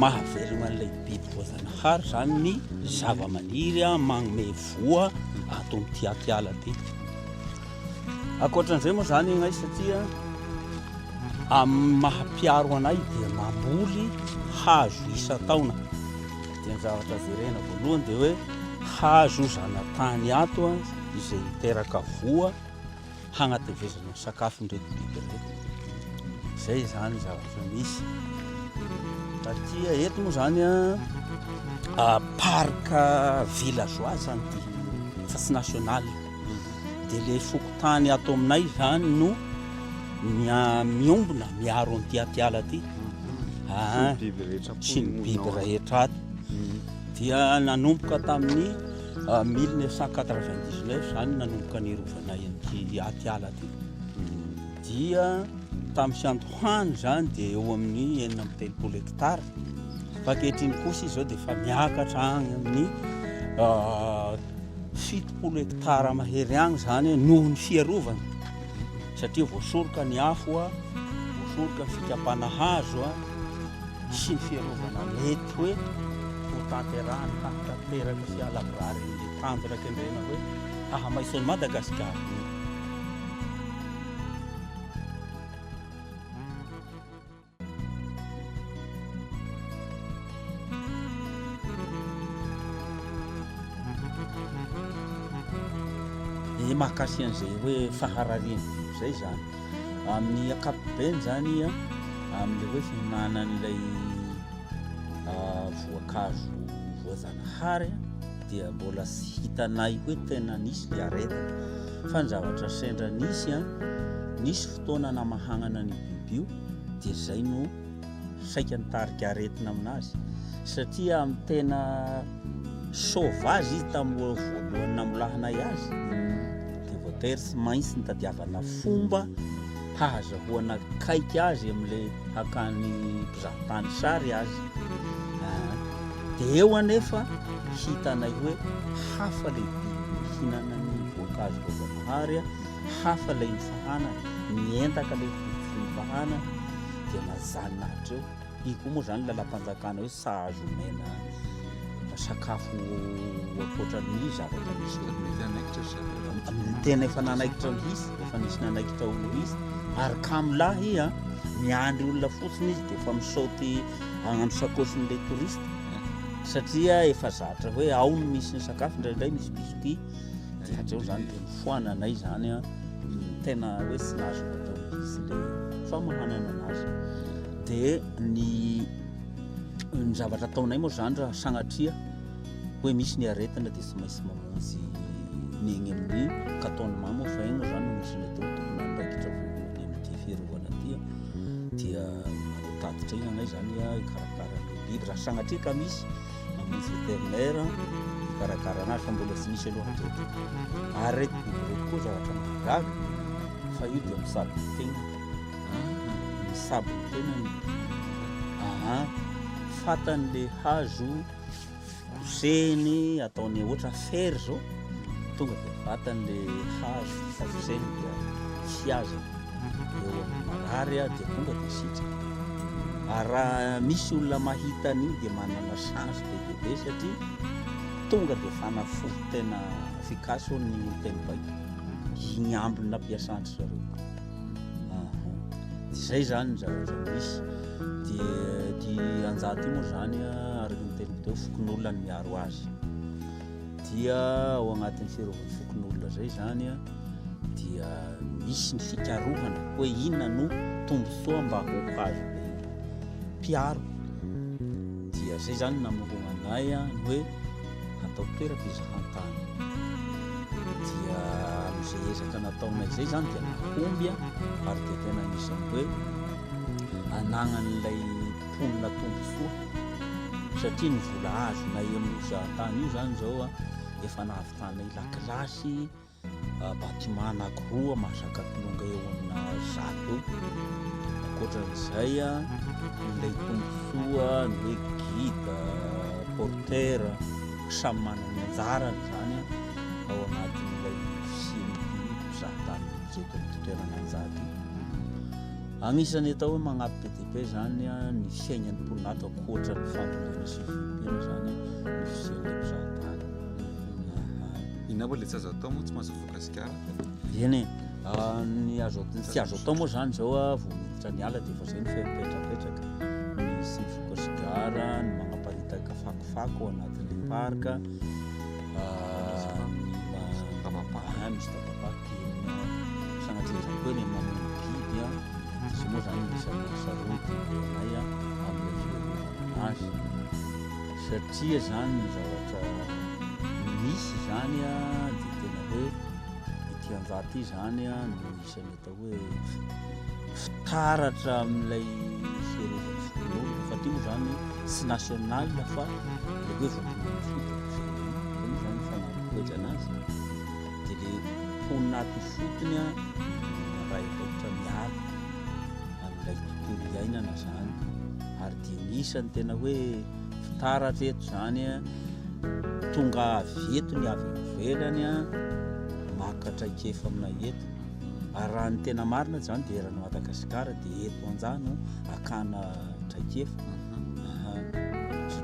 mahavelogna an'ilay biby voajanahary zany ny zava-maniry magnome voa ato amin'ity atiala ty. Ankoatran'izay moa zany anay satria mahampiaro anay dia mamboly hazo isan-taona. Dia ny zavatra jerena voalohany dia hoe hazo zanatany ato izay miteraka voa hagnatevezana ny sakafon-drety biby reto. Zay zany zavatra misy. Satria eto moa zany parka villageois zany ty fa tsy national. Dia le fokotany ato aminay zany no miombona miaro an'ity atiala ty. Sy ny biby rehetra ato. Dia nanomboka tamin'ny 1999 zany nanomboka ny rovanay an'ity atiala ty. Dia tamin'ny Siandohany zany dia eo amin'ny 930 hektara. Fa ankehitriny kosa izy zao dia efa miakatra agny amin'ny 70 hektara mahery agny zany noho ny fiarovana. Satria voasoroka ny afo, voasoroka ny fikapana hazo, sy ny fiarovana mety hoe ho tanterahany tanteraka fialavrary le tanteraka indrena hoe ahamaison'ny Madagasikara. Mahakasy an'izay hoe faharariany zay zany amin'ny ankapobeny zany amin'ilay hoe fihinanan'ilay voankazo voazanahary dia mbola sy hitanay hoe tena nisy le aretina fa ny zavatra sendra nisy fotoana namahanana ny biby io dia zay no saika nitarika aretina aminazy satria amin'ny tena sauvage izy tamin'ny voalohany namolahanay azy tery sy maintsy nitadiavana fomba hahazahoana kaiky azy amin'ilay hakany mpizahatany sary azy dia eo anefa hitanay hoe hafa lay biby mihinana ny voankazo voazanahary hafa lay mifahana mientaka lay mifahana dia mazanonahitra eo io koa moa zany lalam-panjakana hoe sahazo mena sakafo akoatran'ny zavatra misy tena efa nanaikitra izy efa nisy nanaikitra olo izy ary kamlahy miandry olona fotsiny izy dia efa misaoty agnano sakosyn'ilay touriste satria efa zatra hoe ao no misy ny sakafo indraindray misy biscuit dia hatreo zany dia mifoananay zany tena hoe sy nazo atao izy le famahanana anazy dia ny zavatra ataonay moa zany raha sagnatria hoe misy ny aretina dia sy maintsy mamonjy ny egny amin'ny cantonnement moa fa egny zany misy ny atao tokony andraikitra voalohany amin'ity fiarovana ty dia tatitra iny anay zany ikarakara biby raha sagnatria ka misy mamonjy vétérinaire ikarakara anazy fa mbola tsy misy aloha hatreto ary reto biby reto koa zavatra mahagaga fa io dia misabo ny tena misabo ny tena fatan'le hazo koseny ataony ohatra fery zao tonga dia vatan'le hazo koseny dia fiaza eo amin'ny marary dia tonga dia sitraka ary raha misy olona mahita an'iny dia manana chance bebe satria tonga dia fanafody tena efikasy ho ny teny baiko igny ambiny nampiasandry zareo zay zany ny zavatra misy dia anjaty moa zany araky ny teny teo fokon'olona ny miaro azy dia ao agnatin'ny fiarovany fokon'olona zay zany dia misy ny fikarohana hoe inona no tombosoa mba ho azo le mpiaro dia zay zany namoronanay hoe atao toeram-pizahantany dia am'izay ezaka nataonay zay zany dia nahomby ary dia tena misy hoe anagnan'ilay mponina tombosoa satria ny vola azo na amin'ny zahantany io zany zao efa nahavitanay lakilasy bâtiment anankiroa mahazaka tonga eo amina zato ankoatran'izay ilay tombosoa ny hoe guide porteur samy manana anjarany zany ao anatin'ilay fisin'ity mpizahatany zeto amin'ny toerana anjady agnisan'ny atao hoe magnampy be dia be zany ny fiainan'ny mponinato akoatra ny fambolena sy fiompiana zany ny fisian'ilay mpizahatany. Ina mbola tsy azo atao moa tsy mahazo vokasikara eny ny azo tsy azo atao moa zany zao vao miditra ny ala dia efa zay ny fipetrapetraka misy vokasigara ny manaparitaka fakofako ao anatin'ilay parka misy tapapaky sagnatria zany koa ny mamono biby izy moa zany misaroty anay amin'ny fiarovana azy satria zany ny zavatra misy zany dia tena hoe ity anjaty zany no isan'ny atao hoe fitaratra amin'ilay fiarovana fokon'olona fa ty moa zany sy national fa le hoe voalohany fotony zany fanampoetra anazy dia le poninaty fotony raha efaotra miaro amin'ilay tontolo iainana zany ary dia misany tena hoe fitaratra eto zany tonga avy eto ny avy ivelany makatraikefa amina eto ary raha ny tena marina zany dia erana Madagasikara dia eto anjano akana traikefa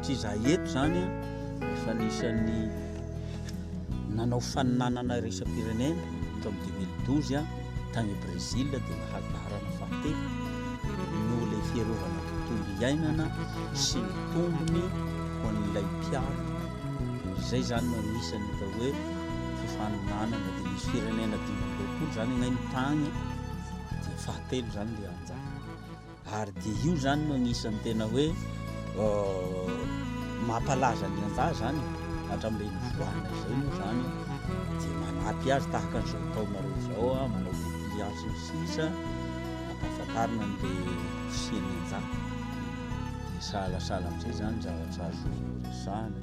satria zaho eto zany a efa anisan'ny nanao faninanana resam-pirenena to amin'ny 2012 a tany Brésil dia nahadarana fahatelo no ilay fiarovana tontolo iainana sy ny tombony ho an'ilay mpiaro. Izay zany no anisany atao hoe faninanana dia misy firenena 2020 zany agnainy tany dia fahatelo zany le anjara. Ary dia io zany no anisany tena hoe mampalaza ny anjara zany hatramin'ilay nivoahana izay moa zany dia manampy azy tahaka an'izao taonareo zao a manao piliazy sisa ampahafantarina an'ilay fisian'ny anjara dia sahalasala amin'izay zany zavatra azo resahana.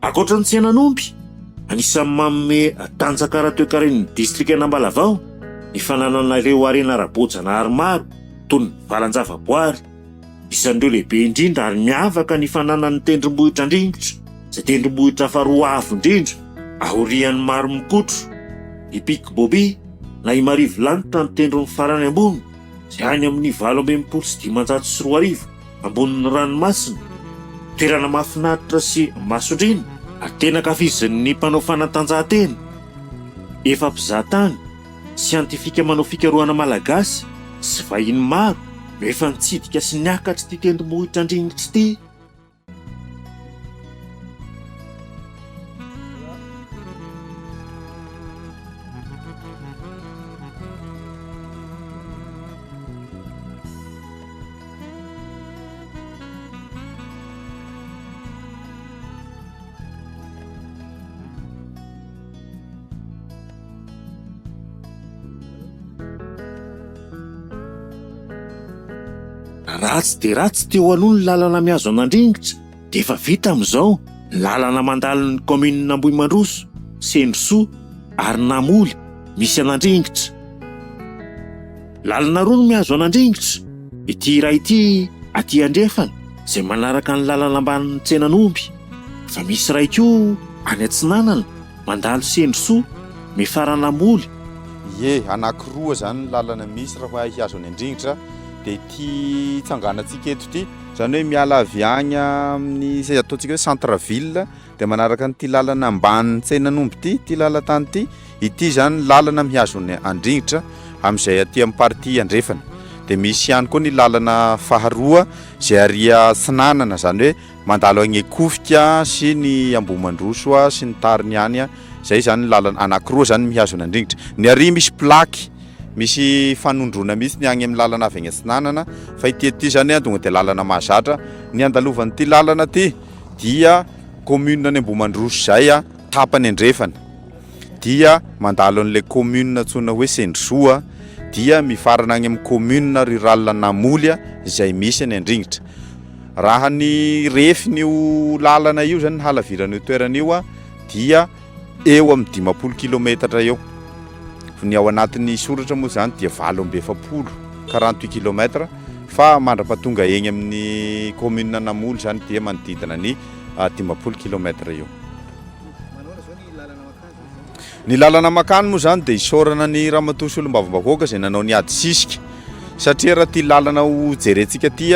Ankoatra ny tsenan'omby anisan'ny manome tanjaka raha-toekaren'ny distrika Nambalavao ny fananan'ireo arena ara-bojana maromaro toy ny valan-javaboary isan'ireo lehibe indrindra ary miavaka ny fananan'ny tendrombohitra andringotra izay tendrombohitra faharoa avo indrindra ahorian'ny maro mikotro i Pic Boby na i Marivo lanitra ny tendron'ny farany ambony izay any amin'ny 824 ambonin'ny ranomasina, toerana mahafinaritra sy masondrina ary tena kafizin'ny mpanao fanatanjahantena, efa mpizahatany, siantifika manao fikarohana malagasy sy vahiny maro no efa nitsidika sy niakatra ty tendrombohitra andringotra ty. Ratsy dia ratsy teo aloha ny lalana miazo an'Andringotra dia efa vita amin'izao ny lalana mandalo ny commune Ambohimandroso, Sendrosoa ary Namoly misy an'Andringotra. Lalana roa no miazo an'Andringotra, ity iray ity aty andrefana izay manaraka ny lalana ambanin'ny tsenan'omby, fa misy iray koa any Atsinanana mandalo Sendrosoa mifara Namoly. Ye, anankiroa zany ny lalana misy raha hiazo any Andringotra dia ity tsanganantsika eto ity zany hoe miala avy agny amin'ny izay ataontsika hoe centre ville dia manaraka nyity lalana ambanin'ny tsenan'omby ity lalan-tany ity zany lalana mihazo ny Andringotra amin'izay aty amin'ny party andrefana. Dia misy ihany koa ny lalana faharoa izay aria Sinanana zany hoe mandalo agny Ekofika sy ny Ambohimandroso sy ny Tariny any izay zany lalana anankiroa zany mihazo ny Andringotra. Ny ary misy plaky misy fanondrona misy ny agny amin'ny lalana avy agny Sinanana fa ity zany donga dia lalana mahazatra. Ny andalovan'ity lalana ty dia commune ny Ambohimandroso zay tapany andrefana dia mandalo an'ilay commune tsona hoe Sendrosoa dia mifarana agny amin'ny commune rurale Namoly izay misy ny Andringotra. Raha ny refin'io lalana io zany halaviran'io toerana io dia eo amin'ny 50 kilometatra eo. Ny ao anatin'ny soratra moa zany dia 840 kilometra fa mandrapatonga eny amin'ny commune Namoly zany dia manodidina ny 50 kilometra eo. Ny lalana makany moa zany dia isorana ny Ramatoa sy Olombavambahoaka izay nanao ny ady sisika satria raha ty lalana ho jerentsika ty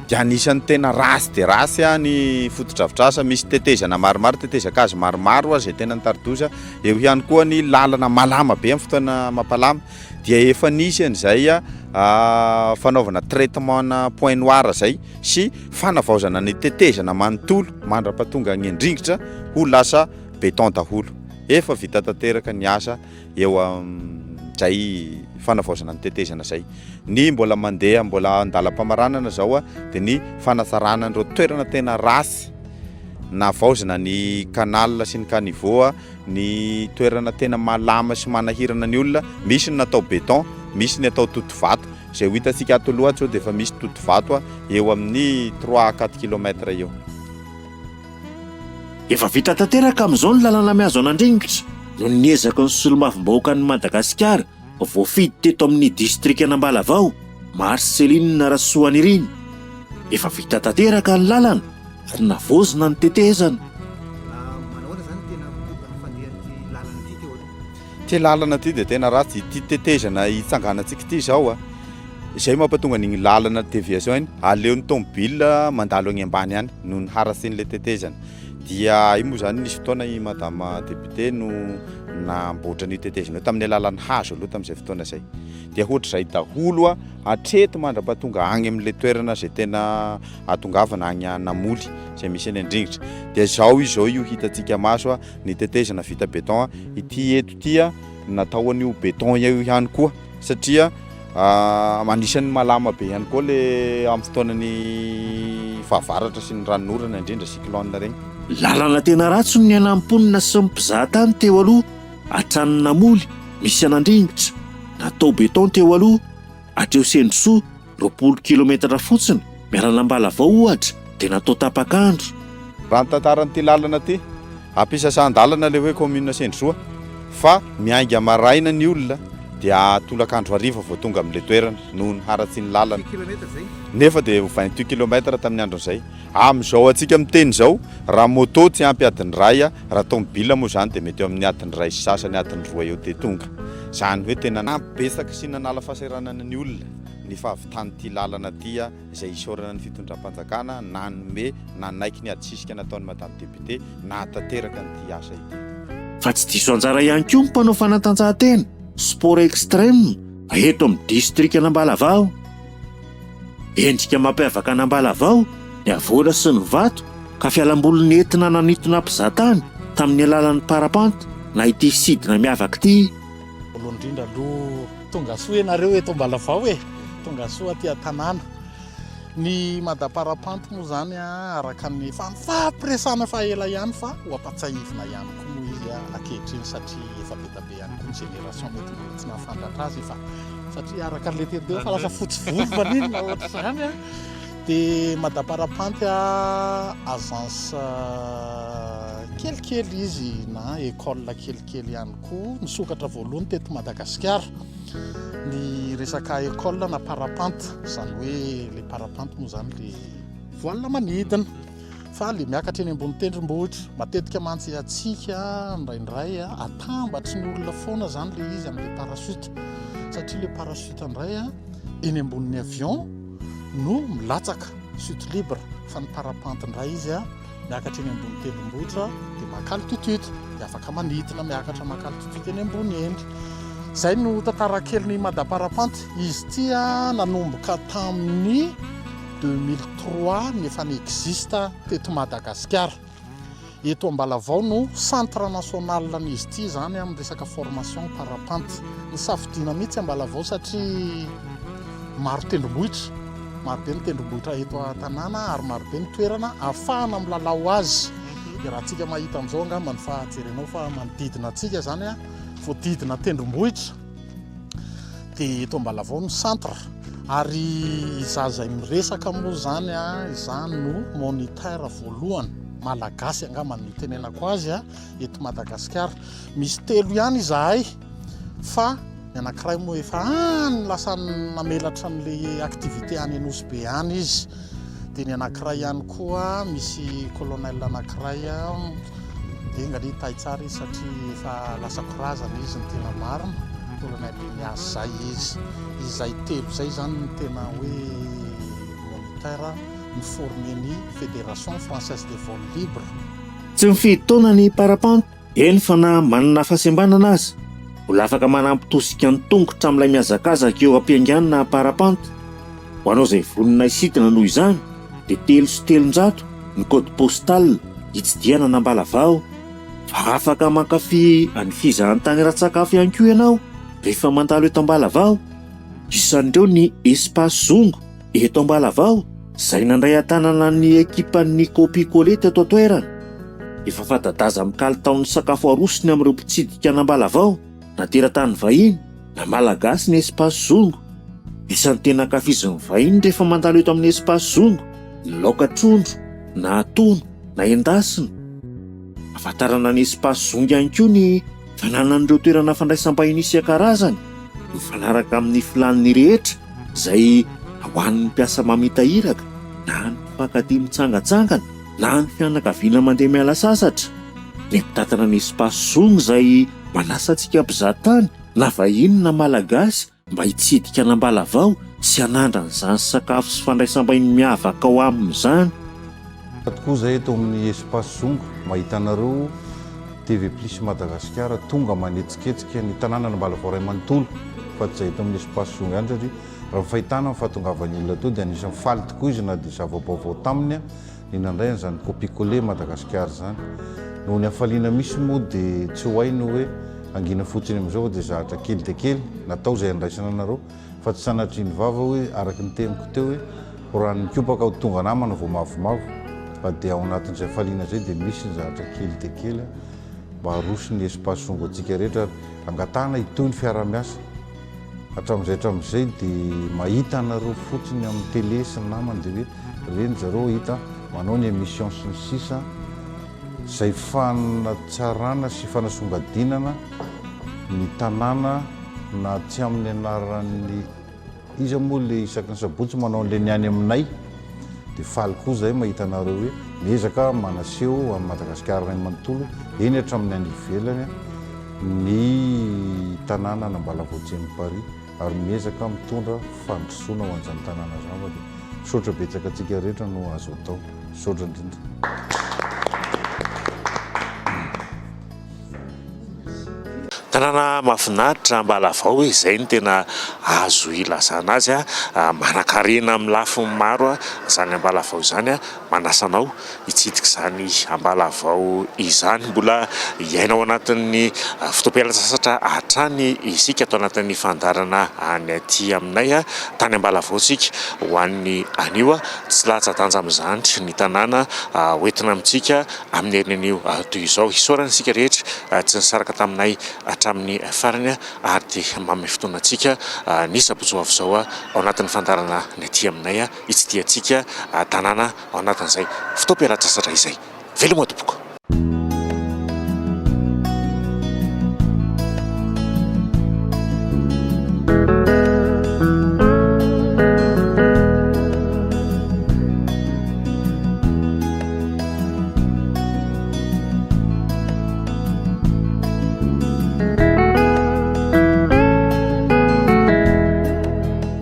dia anisan'ny tena rasy dia rasy ny fotodrafitrasa, misy tetezana maromaro, tetezan-kazo maromaro izay tena nitaridoza. Eo ihany koa ny lalana malama be amin'ny fotoana mampalama dia efa nisy an'izay fanaovana traitement na point noir zay sy fanavaozana ny tetezana manontolo mandrapatonga ny Andringotra ho lasa béton daholo. Efa vita tanteraka ny asa eo zay fanavaozana ny tetezana zay. Ny mbola mandeha mbola andalam-pamaranana zao dia ny fanasarana an'ireo toerana tena rasy na vaozana ny canal sy ny caniveau, ny toerana tena malama sy manahirana ny olona, misy ny natao béton, misy ny atao totovato. Izay ho hitantsika ato aloha dia efa misy totovato eo amin'ny 3-4 kilometra eo. Efa vita tanteraka amin'izao ny lalana miazo an'Andringotra no niezaka ny solombavambahoaka ny Madagasikara voafidy teto amin'ny distrika Nambalavao, Marceline Rasoaniriny. Efa vita tanteraka ny lalana ary navozona ny tetezana. Ty lalana ty dia tena ratsy. Ity tetezana itsanganantsika ity zao izay mampatonga an'igny lalana déviation iny aleon'ny tomobile mandalo agny ambany any noho ny harasin'le tetezana. Dia io moa zany nisy fotoana i madame député no namboatra ny tetezana tamin'ny alalan'ny hazo aloha tamin'izay fotoana izay. Dia ohatr'izay daholo hatreto mandrapahatonga agny amin'le toerana izay tena atongavana agny Namoly izay misy any Andringitra. Dia izao io hitantsika maso ny tetezana vita béton ity eto ity natao an'io béton io ihany koa satria manisan'ny malama be ihany koa le amin'ny fotoanany fahavaratra sy ny ranonorana indrindra cyclone regny. Lalana tena ratsy ny anamponina sy ny mpizahatany teo aloha hatrany Namoly misy an'Andringitra. Natao béton teo aloha hatreo Sendrosoa 20 kilometatra fotsiny miarana Ambalavao ohatra dia natao tapakandro. Raha ny tantaran'ity lalana ty ampisasan-dalana le hoe commune Sendrosoa fa miainga maraina ny olona dia tolakandro hariva vao tonga amin'le toerana noho ny haratsy ny lalana. Nefa dia 28 kilometatra tamin'ny andron'izay. Amin'izao atsika miteny izao raha moto tsy ampy adiny ray raha tomobile moa zany dia mety eo amin'ny adiny ray sy sasany adiny roa eo dia tonga. Zany hoe tena nampibetsaka sy nanala fahasahiranana ny olona ny fahavitan'ity lalana ty izay isorana ny fitondram-panjakana nanome nanaiky ny adisisika nataon'ny madame député nahatanteraka nyity asa ity. Fa tsy diso anjara ihany koa ny mpanao fanatanjahantena sport extrême eto amin'ny district an'Ambalavao. Endrika mampiavaka an'Ambalavao ny avoana sy ny vato ka fialambolony entina nanitona mpizahatany tamin'ny alalan'ny parapente na ity sidina miavaka ity. Voalohany indrindra aloha tonga soa ianareo eto Ambalavao tonga soa aty an-tanàna. Ny madaparapente moa zany araka ny fampiresana fa ela ihany fa ho ampatsahivina ihany koa moa izy ankehitriny satria efa be tabe ihany koa ny génération mety mbola tsy nahafantatra azy fa satria araka le tedeo fa lasa fotsy volo maninona ohatra zany dia madaparapente agence kelikely izy na école kelikely ihany koa nisokatra voalohany teto Madagasikara ny resaka école na parapente zany hoe le parapente moa zany le voalina manidina fa le miakatra eny ambony tendrombohitra matetika mantsy atsika indraindray atambatry ny olona foana zany le izy amin'le parachute satria le parachute indray eny ambonin'ny avion no milatsaka chute libre fa ny parapente indray izy miakatra eny ambony tendrombohitra dia makalitotute dia afaka manidina miakatra makalitotute eny ambony eny. Zay no tantara kely ny madaparapente. Izy ty nanomboka tamin'ny 2003 nefa ny existe teto Madagasikara. Eto Ambalavao no centre national n'izy ty zany amin'ny resaka formation parapente. Ny safidiana mihitsy Ambalavao satria maro tendrombohitra, maro be ny tendrombohitra eto an-tanàna ary maro be ny toerana ahafahana milalao azy. Raha antsika mahita amin'izao angamba ny fahajerenao fa manodidina antsika zany voadidina tendrombohitra dia eto Ambalavao no centre ary izay miresaka moa zany izany no moniteur voalohany malagasy angamba ny tenenako azy eto Madagasikara. Misy 3 ihany izahay fa ny anankiray moa efa ny lasa namelatra n'le activité any Anosy any izy dia ny anankiray ihany koa misy colonel anankiray dia ngani tay tsara izy satria efa lasa korazana izy ny tena marina colonel Elias zay izy. Izay 3 zay zany ny tena hoe moniteur ny formé ny Fédération Française de Vol Libre. Tsy mifidy taona ny parapente eny fa na manana fahasembanana azy mbola afaka manampy tosika ny tongotra amin'ilay miazakazaka eo ampianganana parapente. Ho anao izay vonona isidina noho izany dia 300 ny code postal hitsidiana an'Ambalavao. Fa afaka mankafy any fizahan-tany ra-tsakafo ihany koa ianao rehefa mandalo eto Ambalavao. Isan'ireo ny espace zongo eto Ambalavao izay nandray an-tanana ny ekipan'ny Copicolé teto an-toerana. Efa fantadaza amin'ny kalitaon'ny sakafo arosony amin'ireo mpitsidika an'Ambalavao na teratany vahiny na malagasy ny espace zongo. Isan'ny tena ankafizin'ny vahiny rehefa mandalo eto amin'ny espace zongo ny laoka trondro na atono na endasina. Afatarana ny espace zongo ihany koa ny fananan'ireo toerana fandraisam-bahiny isan-karazany mifanaraka amin'ny filaniny rehetra izay hoan'ny mpiasa mamita iraka na ny mpifankatia mitsangatsangana na ny fianakaviana mandeha miala sasatra. Ny mpitatana ny espace zongo izay manasa antsika mpizahatany na vahiny na malagasy mba hitsidika an'Ambalavao tsy hanandrana izany sakafo sy fandraisam-bahiny miavaka ao aminy izany. Tokoa zay eto amin'ny espace zongo mahita anareo TV Plus Madagasikara tonga manetsiketsika ny tanàna Ambalavao Ray Manontolo fa tsy zay eto amin'ny espace zongo ihany satria raha fahitana ny fahatongavan'ny olona to dia anisan'ny faly tokoa izy na dia zava-baovao taminy ny nandrayana izany copie-collé Madagasikara izany. Noho ny hafaliana misy moa dia tsy ho haino hoe angina fotsiny amin'izao dia zahatra kely dia kely natao izay andraisana anareo fa tsy sanatriany vava hoe araky ny teniko teo hoe koran'ny kopaka ho tonga namana vao mavomavo fa dia ao anatin'izay hafaliana zay dia misy ny zahatra kely dia kely mba haroso ny espace zongo antsika rehetra angatahana itoy ny fiara-miasa hatramin'izay dia mahita anareo fotsiny amin'ny télé sy ny namany dia hoe reny zareo hita manao ny émission sy ny sisa izay fanatsarana sy fanasongadinana ny tanàna na tsy amin'ny anaran'ny izy moa le isaky ny sabotsy manao an'le niany aminay dia faly koa zay mahita anareo hoe miezaka manaseho amin'ny Madagasikara Ray Manontolo eny hatramin'ny any ivelany ny tanàna Ambalavao Djemy Paris ary miezaka mitondra fandrosoana ho an'izany tanàna zany dia misaotra betsaka antsika rehetra no azo atao. Misaotra indrindra. Tanàna mahafinaritra Ambalavao izay ny tena azo ilazana azy manan-karena amin'ny lafiny maro izany Ambalavao izany manasanao hitsidika izany Ambalavao izany mbola iainao anatin'ny fotoam-pialatsasatra hatrany isika atao anatin'ny fandarana any aty aminay tany Ambalavao sika ho an'ny anio tsy latsa-danja amin'izany ny tanàna hoentina amintsika amin'ny herinan'io toy izao isaorana isika rehetra tsy nisaraka taminay hatramin'ny farany ary dia mamy fotoanantsika ny sabotsy ho avy izao ao anatin'ny fandarana ny aty aminay hitsidiantsika tanàna ao anatin'izay fotoam-pialatsasatra izay. Veloma tompoko.